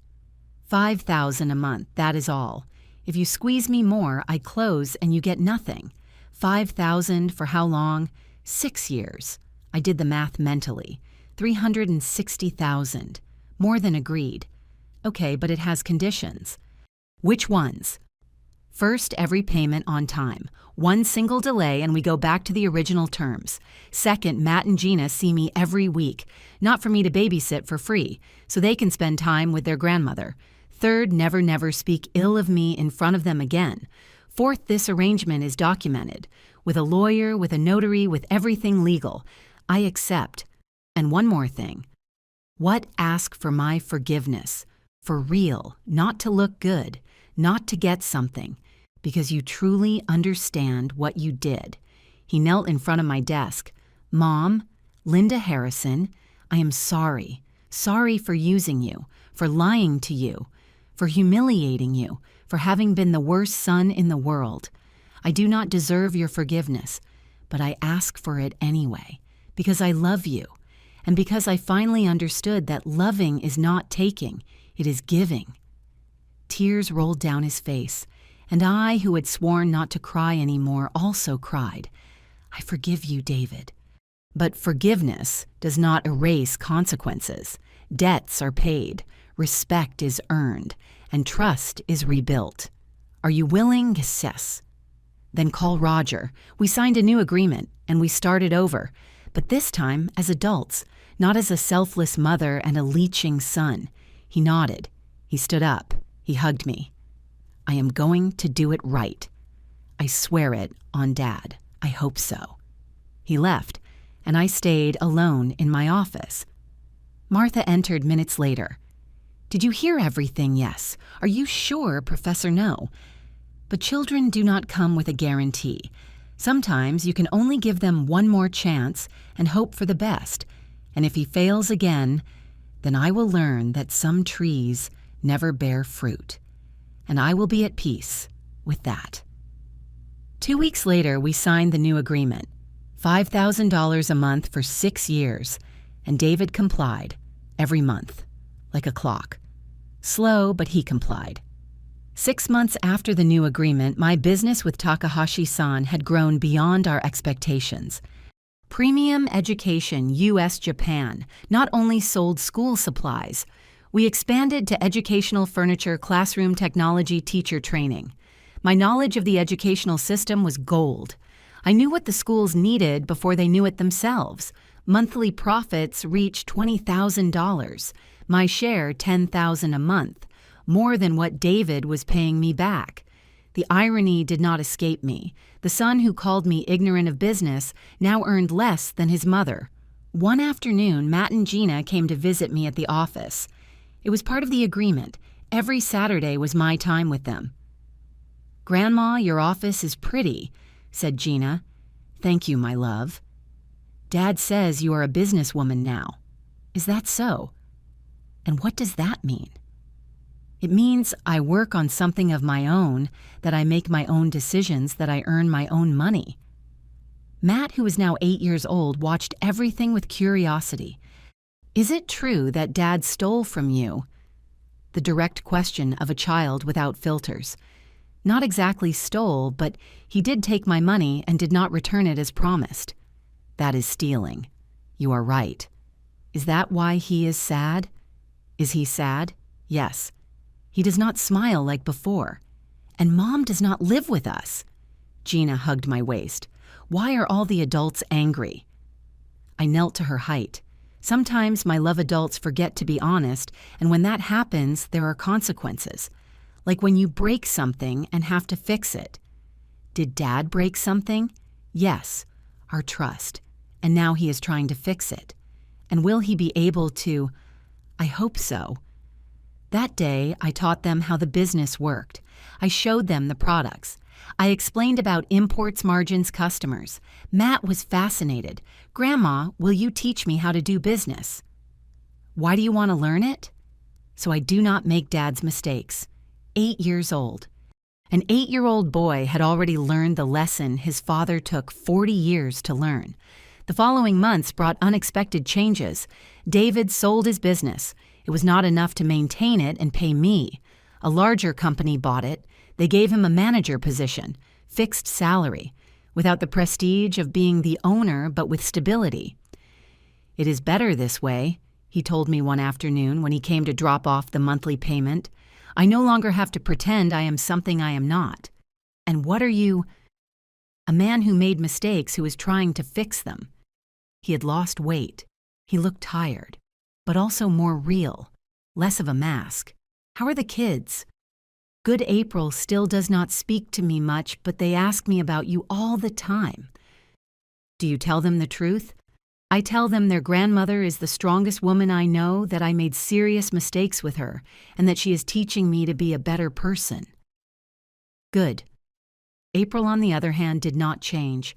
$5,000 a month, that is all. If you squeeze me more, I close and you get nothing. $5,000 for how long? 6 years. I did the math mentally. $360,000. More than agreed. Okay, but it has conditions. Which ones? First, every payment on time. One single delay and we go back to the original terms. Second, Matt and Gina see me every week, not for me to babysit for free, so they can spend time with their grandmother. Third, never speak ill of me in front of them again. Fourth, this arrangement is documented. With a lawyer, with a notary, with everything legal. I accept. And one more thing. What? Ask for my forgiveness. For real, not to look good, not to get something, because you truly understand what you did. He knelt in front of my desk. Mom, Linda Harrison, I am sorry. Sorry for using you, for lying to you, for humiliating you, for having been the worst son in the world. I do not deserve your forgiveness, but I ask for it anyway, because I love you, and because I finally understood that loving is not taking, it is giving. Tears rolled down his face, and I, who had sworn not to cry anymore, also cried. I forgive you, David. But forgiveness does not erase consequences. Debts are paid, respect is earned, and trust is rebuilt. Are you willing? Yes. Then call Roger. We signed a new agreement, and we started over, but this time as adults, not as a selfless mother and a leeching son. He nodded. He stood up. He hugged me. I am going to do it right. I swear it on Dad. I hope so. He left, and I stayed alone in my office. Martha entered minutes later. Did you hear everything? Yes. Are you sure, Professor? No. But children do not come with a guarantee. Sometimes you can only give them one more chance and hope for the best. And if he fails again, then I will learn that some trees never bear fruit. And I will be at peace with that. 2 weeks later, we signed the new agreement. $5,000 a month for 6 years. And David complied, every month, like a clock. Slow, but he complied. 6 months after the new agreement, my business with Takahashi-san had grown beyond our expectations. Premium Education US Japan not only sold school supplies, we expanded to educational furniture, classroom technology, teacher training. My knowledge of the educational system was gold. I knew what the schools needed before they knew it themselves. Monthly profits reached $20,000. My share, $10,000 a month, more than what David was paying me back. The irony did not escape me. The son who called me ignorant of business now earned less than his mother. One afternoon, Matt and Gina came to visit me at the office. It was part of the agreement. Every Saturday was my time with them. "Grandma, your office is pretty," said Gina. "Thank you, my love." "Dad says you are a businesswoman now." "Is that so? And what does that mean?" "It means I work on something of my own, that I make my own decisions, that I earn my own money." Matt, who was now 8 years old, watched everything with curiosity. "Is it true that Dad stole from you?" The direct question of a child without filters. Not exactly stole, but he did take my money and did not return it as promised. "That is stealing." "You are right." "Is that why he is sad?" "Is he sad?" "Yes." "He does not smile like before. And Mom does not live with us." Gina hugged my waist. "Why are all the adults angry?" I knelt to her height. Sometimes my love adults forget to be honest, and when that happens, there are consequences. Like when you break something and have to fix it. Did Dad break something? Yes, our trust. And now he is trying to fix it. And will he be able to? I hope so. That day, I taught them how the business worked. I showed them the products. I explained about imports, margins, customers. Matt was fascinated. Grandma, will you teach me how to do business? Why do you want to learn it? So I do not make Dad's mistakes. 8 years old. An 8-year-old boy had already learned the lesson his father took 40 years to learn. The following months brought unexpected changes. David sold his business. It was not enough to maintain it and pay me. A larger company bought it. They gave him a manager position, fixed salary, without the prestige of being the owner but with stability. It is better this way, he told me one afternoon when he came to drop off the monthly payment. I no longer have to pretend I am something I am not. And what are you? A man who made mistakes who is trying to fix them. He had lost weight. He looked tired, but also more real, less of a mask. How are the kids? Good April still does not speak to me much, but they ask me about you all the time. Do you tell them the truth? I tell them their grandmother is the strongest woman I know, that I made serious mistakes with her, and that she is teaching me to be a better person. Good. April, on the other hand, did not change.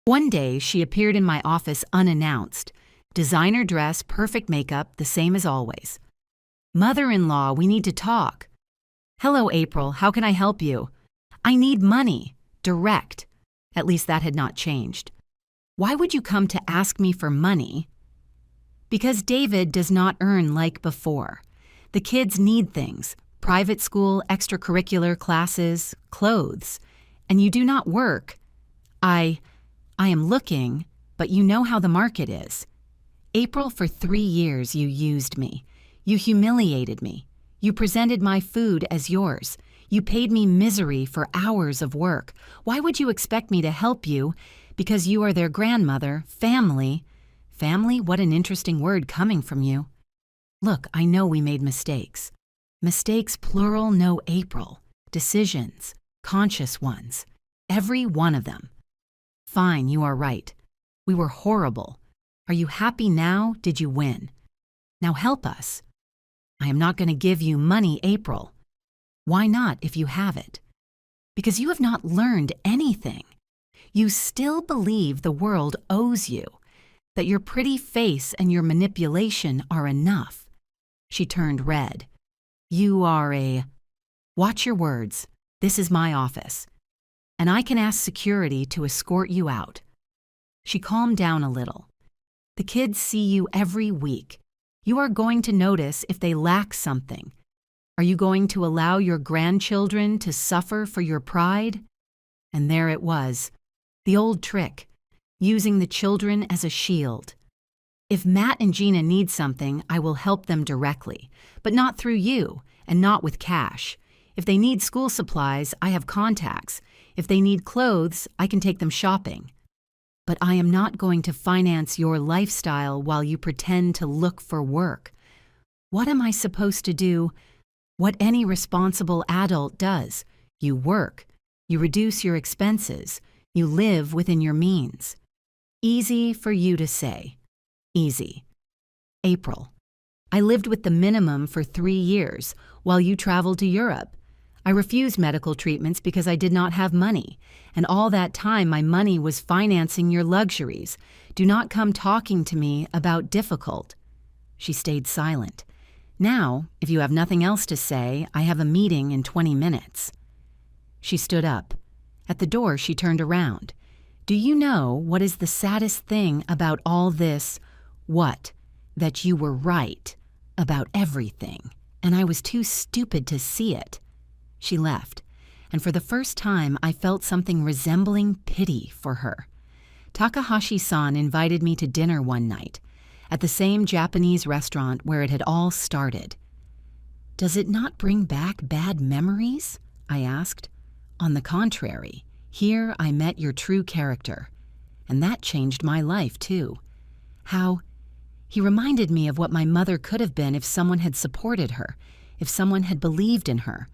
One day, she appeared in my office unannounced. Designer dress, perfect makeup, the same as always. Mother-in-law, we need to talk. Hello, April, how can I help you? I need money. Direct. At least that had not changed. Why would you come to ask me for money? Because David does not earn like before. The kids need things. Private school, extracurricular classes, clothes. And you do not work. I am looking, but you know how the market is. April, for 3 years you used me. You humiliated me. You presented my food as yours. You paid me misery for hours of work. Why would you expect me to help you? Because you are their grandmother, family. Family? What an interesting word coming from you. Look, I know we made mistakes. Mistakes, plural, no April. Decisions, conscious ones. Every one of them. Fine, you are right. We were horrible. Are you happy now? Did you win? Now help us. I am not going to give you money, April. Why not if you have it? Because you have not learned anything. You still believe the world owes you, that your pretty face and your manipulation are enough. She turned red. You are a... Watch your words. This is my office. And I can ask security to escort you out. She calmed down a little. The kids see you every week. You are going to notice if they lack something. Are you going to allow your grandchildren to suffer for your pride? And there it was, the old trick, using the children as a shield. If Matt and Gina need something, I will help them directly, but not through you and not with cash. If they need school supplies, I have contacts. If they need clothes, I can take them shopping. But I am not going to finance your lifestyle while you pretend to look for work. What am I supposed to do? What any responsible adult does. You work. You reduce your expenses. You live within your means. Easy for you to say. Easy. April. I lived with the minimum for 3 years while you traveled to Europe. I refused medical treatments because I did not have money, and all that time my money was financing your luxuries. Do not come talking to me about difficult. She stayed silent. Now, if you have nothing else to say, I have a meeting in 20 minutes. She stood up. At the door, she turned around. Do you know what is the saddest thing about all this? What? That you were right about everything, and I was too stupid to see it. She left, and for the first time I felt something resembling pity for her. Takahashi-san invited me to dinner one night, at the same Japanese restaurant where it had all started. Does it not bring back bad memories? I asked. On the contrary, here I met your true character, and that changed my life too. How he reminded me of what my mother could have been if someone had supported her, if someone had believed in her.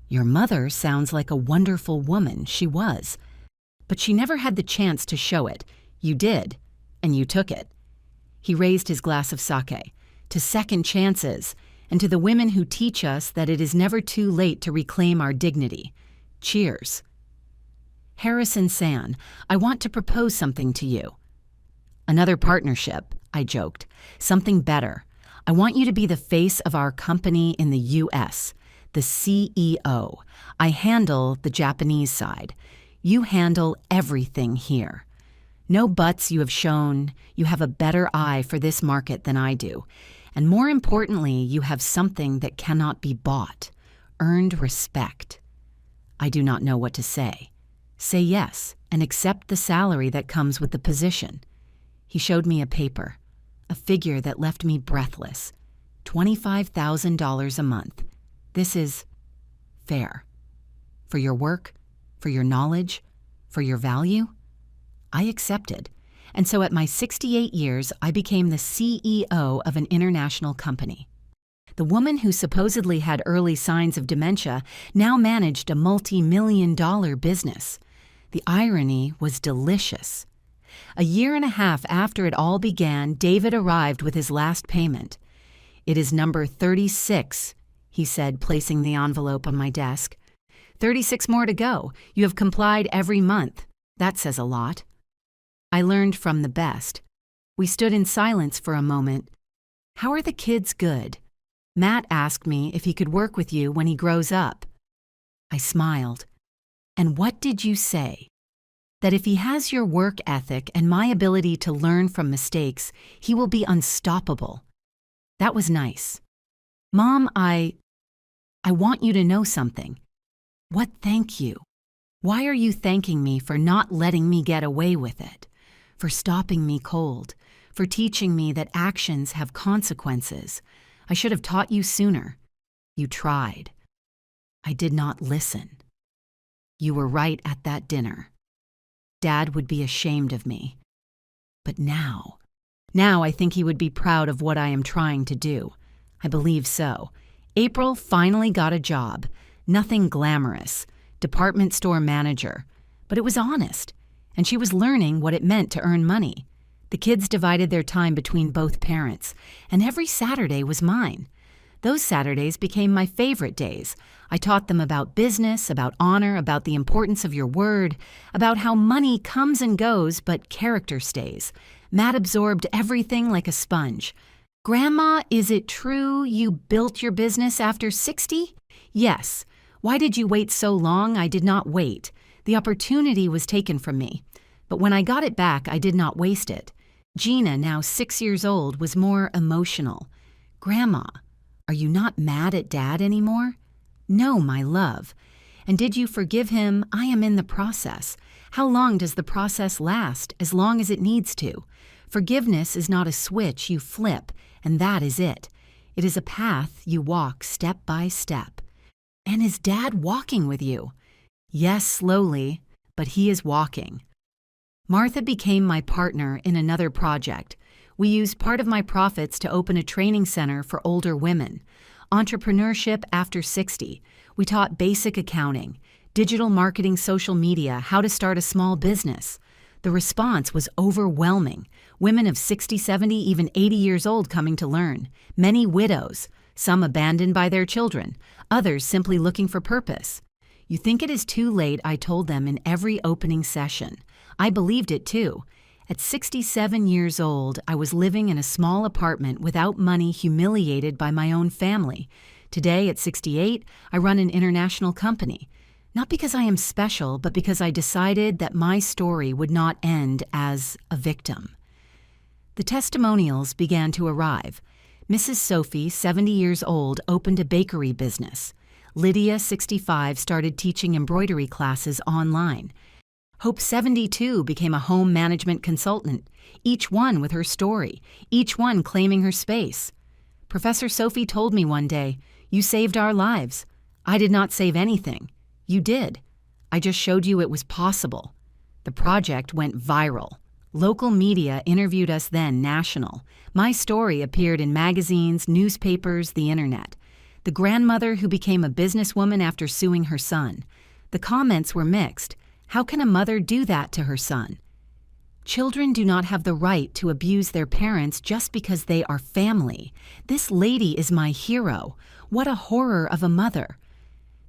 Your mother sounds like a wonderful woman, she was. But she never had the chance to show it. You did, and you took it. He raised his glass of sake, to second chances, and to the women who teach us that it is never too late to reclaim our dignity. Cheers. Harrison San, I want to propose something to you. Another partnership, I joked. Something better. I want you to be the face of our company in the U.S., the CEO. I handle the Japanese side. You handle everything here. No buts you have shown. You have a better eye for this market than I do. And more importantly, you have something that cannot be bought. Earned respect. I do not know what to say. Say yes and accept the salary that comes with the position. He showed me a paper, a figure that left me breathless. $25,000 a month. This is fair. For your work, for your knowledge, for your value? I accepted. And so at my 68 years, I became the CEO of an international company. The woman who supposedly had early signs of dementia now managed a multi-million-dollar business. The irony was delicious. A year and a half after it all began, David arrived with his last payment. It is number 36, he said, placing the envelope on my desk. 36 more to go. You have complied every month. That says a lot. I learned from the best. We stood in silence for a moment. How are the kids good? Matt asked me if he could work with you when he grows up. I smiled. And what did you say? That if he has your work ethic and my ability to learn from mistakes, he will be unstoppable. That was nice. Mom, I want you to know something. What thank you? Why are you thanking me for not letting me get away with it? For stopping me cold? For teaching me that actions have consequences? I should have taught you sooner. You tried. I did not listen. You were right at that dinner. Dad would be ashamed of me. But now I think he would be proud of what I am trying to do. I believe so. April finally got a job. Nothing glamorous. Department store manager. But it was honest. And she was learning what it meant to earn money. The kids divided their time between both parents, and every Saturday was mine. Those Saturdays became my favorite days. I taught them about business, about honor, about the importance of your word, about how money comes and goes, but character stays. Matt absorbed everything like a sponge. Grandma, is it true you built your business after 60? Yes. Why did you wait so long? I did not wait. The opportunity was taken from me. But when I got it back, I did not waste it. Gina, now 6 years old, was more emotional. Grandma, are you not mad at Dad anymore? No, my love. And did you forgive him? I am in the process. How long does the process last? As long as it needs to. Forgiveness is not a switch you flip, and that is it. It is a path you walk step by step. And is Dad walking with you? Yes, slowly, but he is walking. Martha became my partner in another project. We used part of my profits to open a training center for older women. Entrepreneurship after 60. We taught basic accounting, digital marketing, social media, how to start a small business. The response was overwhelming. Women of 60, 70, even 80 years old coming to learn. Many widows, some abandoned by their children, others simply looking for purpose. You think it is too late, I told them in every opening session. I believed it too. At 67 years old, I was living in a small apartment without money, humiliated by my own family. Today, at 68, I run an international company. Not because I am special, but because I decided that my story would not end as a victim. The testimonials began to arrive. Mrs. Sophie, 70 years old, opened a bakery business. Lydia, 65, started teaching embroidery classes online. Hope, 72, became a home management consultant, each one with her story, each one claiming her space. Professor Sophie told me one day, "You saved our lives. I did not save anything. You did. I just showed you it was possible." The project went viral. Local media interviewed us then national. My story appeared in magazines, newspapers, the internet. The grandmother who became a businesswoman after suing her son. The comments were mixed. How can a mother do that to her son? Children do not have the right to abuse their parents just because they are family. This lady is my hero. What a horror of a mother.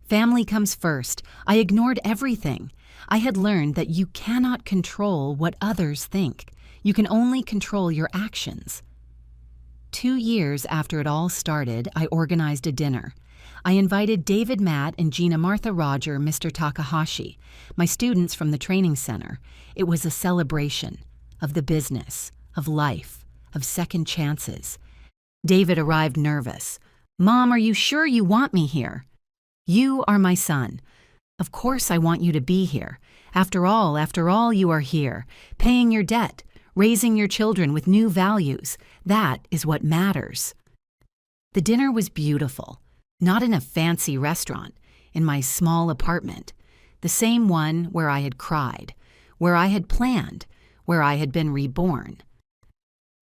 Family comes first. I ignored everything. I had learned that you cannot control what others think. You can only control your actions. 2 years after it all started, I organized a dinner. I invited David Matt and Gina Martha Roger, Mr. Takahashi, my students from the training center. It was a celebration of the business, of life, of second chances. David arrived nervous. "Mom, are you sure you want me here?" "You are my son. Of course I want you to be here. After all, you are here, paying your debt, raising your children with new values. That is what matters." The dinner was beautiful, not in a fancy restaurant, in my small apartment, the same one where I had cried, where I had planned, where I had been reborn.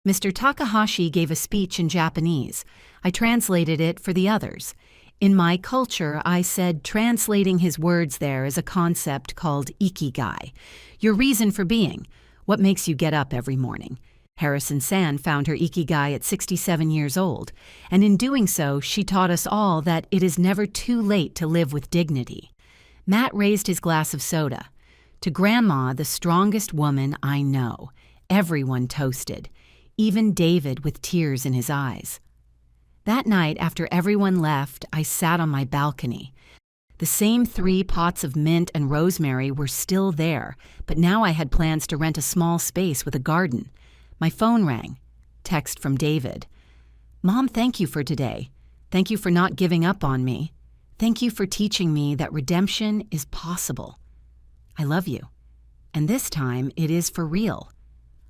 Mr. Takahashi gave a speech in Japanese. I translated it for the others. In my culture, I said translating his words there is a concept called ikigai, your reason for being, what makes you get up every morning. Harrison San found her ikigai at 67 years old, and in doing so, she taught us all that it is never too late to live with dignity. Matt raised his glass of soda. To Grandma, the strongest woman I know. Everyone toasted, even David with tears in his eyes. That night, after everyone left, I sat on my balcony. The same 3 pots of mint and rosemary were still there, but now I had plans to rent a small space with a garden. My phone rang. Text from David. "Mom, thank you for today. Thank you for not giving up on me. Thank you for teaching me that redemption is possible. I love you. And this time it is for real."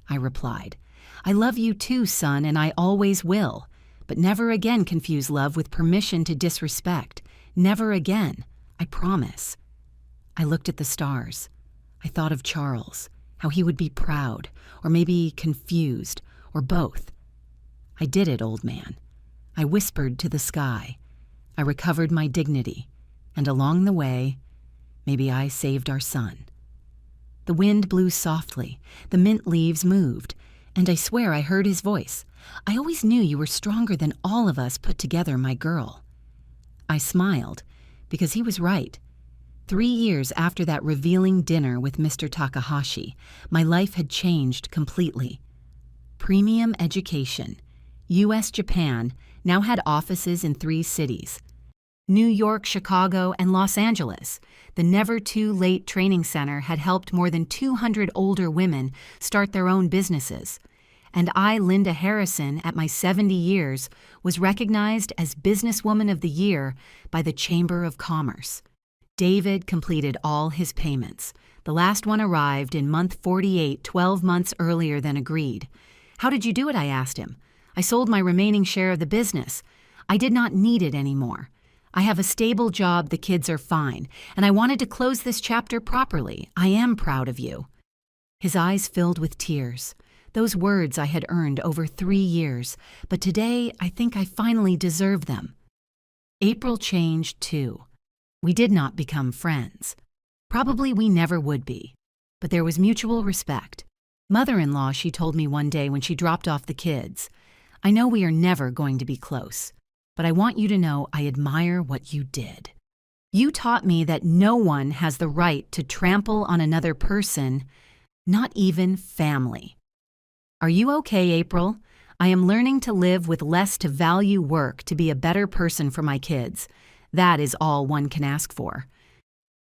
I replied. "I love you too, son, and I always will. But never again confuse love with permission to disrespect. Never again. I promise." I looked at the stars. I thought of Charles, how he would be proud, or maybe confused, or both. "I did it, old man." I whispered to the sky. I recovered my dignity, and along the way, maybe I saved our son. The wind blew softly, the mint leaves moved, and I swear I heard his voice. "I always knew you were stronger than all of us put together, my girl." I smiled, because he was right. 3 years after that revealing dinner with Mr. Takahashi, my life had changed completely. Premium education. U.S. Japan now had offices in 3 cities. New York, Chicago, and Los Angeles. The Never Too Late Training Center had helped more than 200 older women start their own businesses. And I, Linda Harrison, at my 70 years, was recognized as Businesswoman of the Year by the Chamber of Commerce. David completed all his payments. The last one arrived in month 48, 12 months earlier than agreed. "How did you do it?" I asked him. "I sold my remaining share of the business. I did not need it anymore. I have a stable job, the kids are fine, and I wanted to close this chapter properly. I am proud of you." His eyes filled with tears. Those words I had earned over 3 years, but today I think I finally deserve them. April changed too. We did not become friends. Probably we never would be, but there was mutual respect. Mother-in-law, she told me one day when she dropped off the kids, "I know we are never going to be close, but I want you to know I admire what you did. You taught me that no one has the right to trample on another person, not even family." Are you okay, April? I am learning to live with less, to value work, to be a better person for my kids. That is all one can ask for.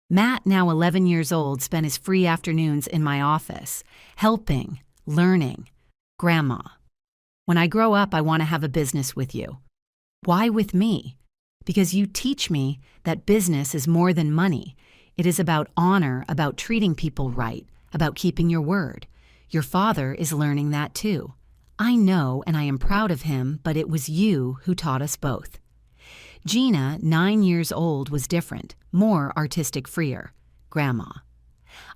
Matt, now 11 years old, spent his free afternoons in my office, helping, learning. Grandma, when I grow up, I want to have a business with you. Why with me? Because you teach me that business is more than money. It is about honor, about treating people right, about keeping your word. Your father is learning that too. I know, and I am proud of him, but it was you who taught us both. Gina, 9 years old, was different, more artistic freer. Grandma,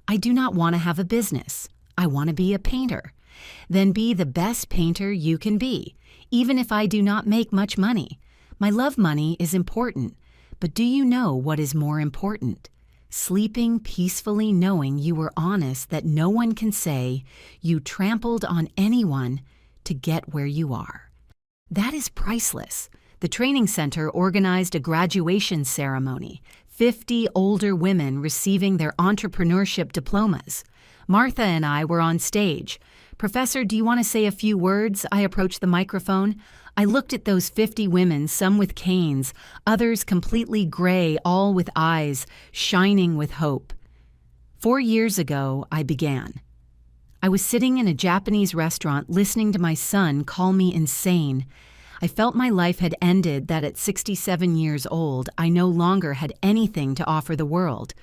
I do not want to have a business. I want to be a painter. Then be the best painter you can be, even if I do not make much money. My love money is important, but do you know what is more important? Sleeping peacefully knowing you were honest, that no one can say you trampled on anyone to get where you are. That is priceless. The training center organized a graduation ceremony, 50 older women receiving their entrepreneurship diplomas. Martha and I were on stage. "Professor, do you want to say a few words?" I approached the microphone. I looked at those 50 women, some with canes, others completely gray, all with eyes shining with hope. 4 years ago, I began. I was sitting in a Japanese restaurant listening to my son call me insane. I felt my life had ended, that at 67 years old, I no longer had anything to offer the world.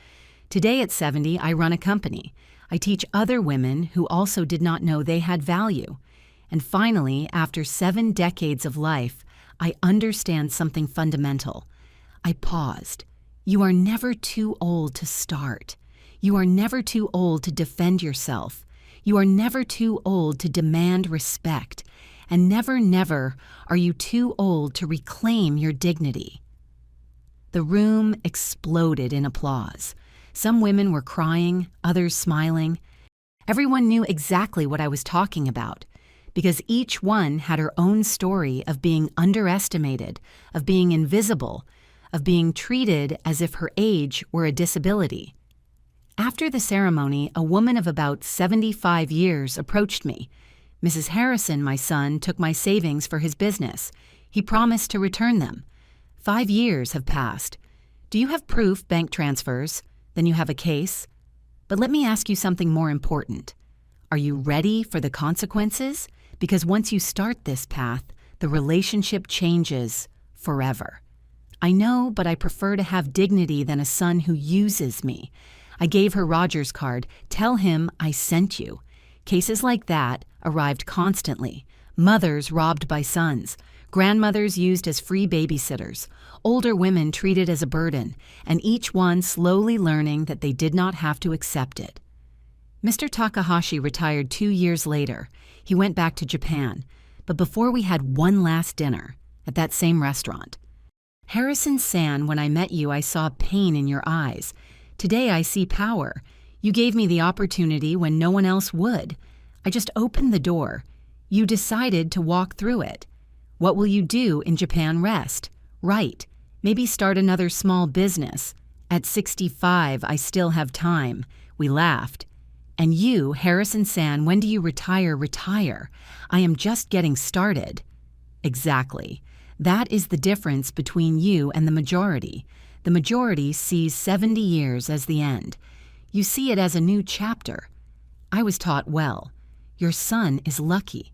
Today at 70, I run a company. I teach other women who also did not know they had value. And finally, after 7 decades of life, I understand something fundamental. I paused. You are never too old to start. You are never too old to defend yourself. You are never too old to demand respect. And never, never are you too old to reclaim your dignity. The room exploded in applause. Some women were crying, others smiling. Everyone knew exactly what I was talking about, because each one had her own story of being underestimated, of being invisible, of being treated as if her age were a disability. After the ceremony, a woman of about 75 years approached me. "Mrs. Harrison, my son, took my savings for his business. He promised to return them. 5 years have passed. Do you have proof, bank transfers? Then you have a case. But let me ask you something more important. Are you ready for the consequences? Because once you start this path, the relationship changes forever. I know, but I prefer to have dignity than a son who uses me." I gave her Roger's card. "Tell him I sent you." Cases like that arrived constantly. Mothers robbed by sons, grandmothers used as free babysitters, older women treated as a burden, and each one slowly learning that they did not have to accept it. Mr. Takahashi retired 2 years later. He went back to Japan, but before we had one last dinner at that same restaurant. "Harrison-san, when I met you, I saw pain in your eyes. Today I see power. You gave me the opportunity when no one else would. I just opened the door. You decided to walk through it. What will you do in Japan? Rest, write, maybe start another small business. At 65, I still have time." We laughed. "And you, Harrison-san, when do you retire? Retire. I am just getting started." Exactly. That is the difference between you and the majority. The majority sees 70 years as the end. You see it as a new chapter. I was taught well. Your son is lucky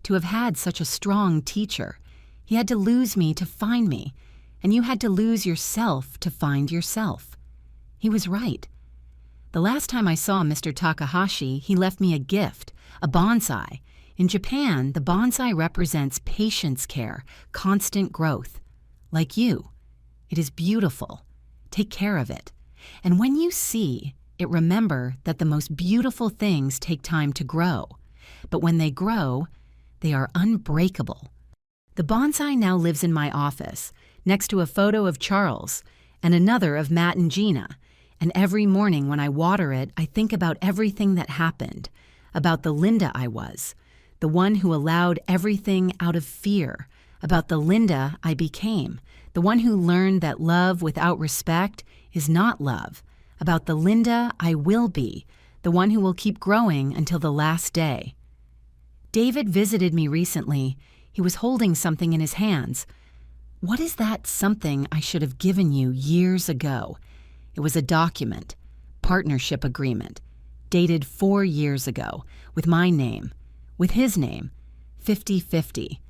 to have had such a strong teacher. He had to lose me to find me, and you had to lose yourself to find yourself. He was right. The last time I saw Mr. Takahashi, he left me a gift, a bonsai. In Japan, the bonsai represents patience care, constant growth. Like you. It is beautiful. Take care of it. And when you see it, remember that the most beautiful things take time to grow. But when they grow, they are unbreakable. The bonsai now lives in my office, next to a photo of Charles and another of Matt and Gina. And every morning when I water it, I think about everything that happened, about the Linda I was, the one who allowed everything out of fear, about the Linda I became, the one who learned that love without respect is not love, about the Linda I will be, the one who will keep growing until the last day. David visited me recently. He was holding something in his hands. What is that something I should have given you years ago? It was a document, partnership agreement, dated 4 years ago, with my name, with his name, 50-50.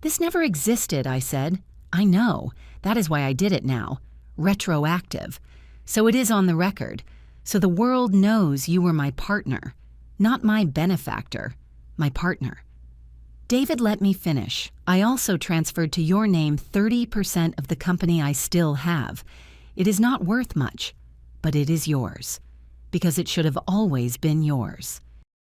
This never existed, I said. I know. That is why I did it now. Retroactive. So it is on the record. So the world knows you were my partner, not my benefactor, my partner. David let me finish. I also transferred to your name 30% of the company I still have. It is not worth much, but it is yours, because it should have always been yours.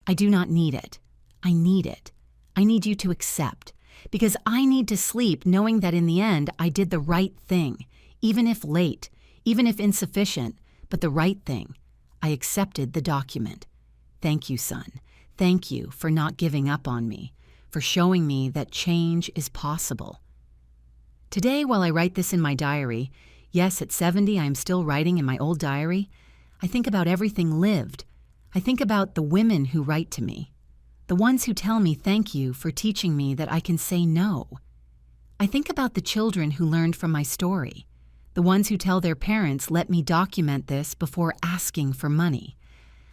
I do not need it. I need it. I need you to accept, because I need to sleep knowing that in the end I did the right thing, even if late, even if insufficient, but the right thing. I accepted the document. Thank you, son. Thank you for not giving up on me, for showing me that change is possible. Today, while I write this in my diary, yes, at 70 I am still writing in my old diary, I think about everything lived. I think about the women who write to me, the ones who tell me thank you for teaching me that I can say no. I think about the children who learned from my story, the ones who tell their parents, let me document this before asking for money.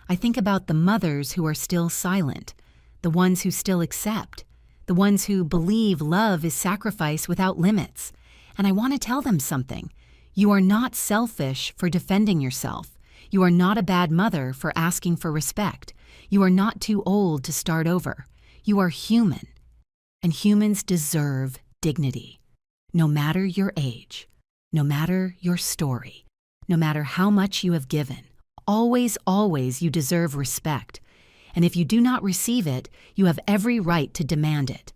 I think about the mothers who are still silent, the ones who still accept, the ones who believe love is sacrifice without limits. And I want to tell them something. You are not selfish for defending yourself. You are not a bad mother for asking for respect. You are not too old to start over. You are human. And humans deserve dignity. No matter your age, no matter your story, no matter how much you have given, always, always you deserve respect. And if you do not receive it, you have every right to demand it,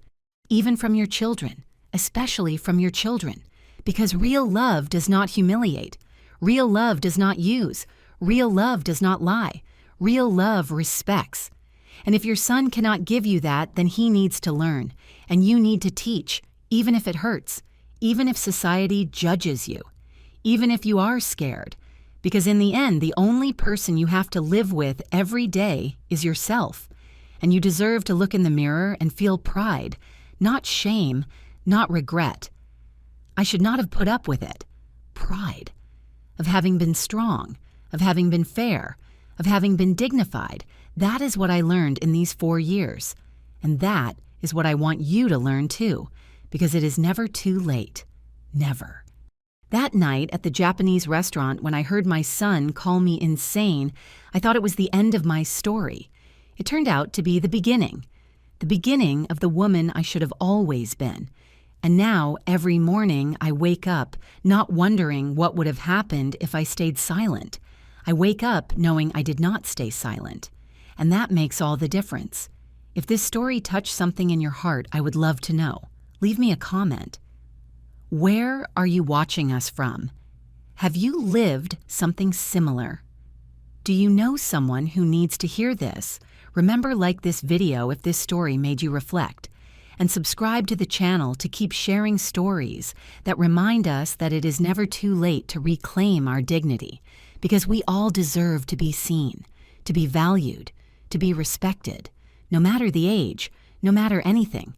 even from your children, especially from your children, because real love does not humiliate. Real love does not use. Real love does not lie. Real love respects. And if your son cannot give you that, then he needs to learn, and you need to teach, even if it hurts, even if society judges you, even if you are scared. Because in the end, the only person you have to live with every day is yourself. And you deserve to look in the mirror and feel pride, not shame, not regret. I should not have put up with it. Pride. Of having been strong, of having been fair, of having been dignified. That is what I learned in these 4 years. And that is what I want you to learn too, because it is never too late. Never. That night at the Japanese restaurant, when I heard my son call me insane, I thought it was the end of my story. It turned out to be the beginning of the woman I should have always been. And now, every morning, I wake up not wondering what would have happened if I stayed silent. I wake up knowing I did not stay silent. And that makes all the difference. If this story touched something in your heart, I would love to know. Leave me a comment. Where are you watching us from? Have you lived something similar? Do you know someone who needs to hear this? Remember, like this video if this story made you reflect. And subscribe to the channel to keep sharing stories that remind us that it is never too late to reclaim our dignity, because we all deserve to be seen, to be valued, to be respected, no matter the age, no matter anything.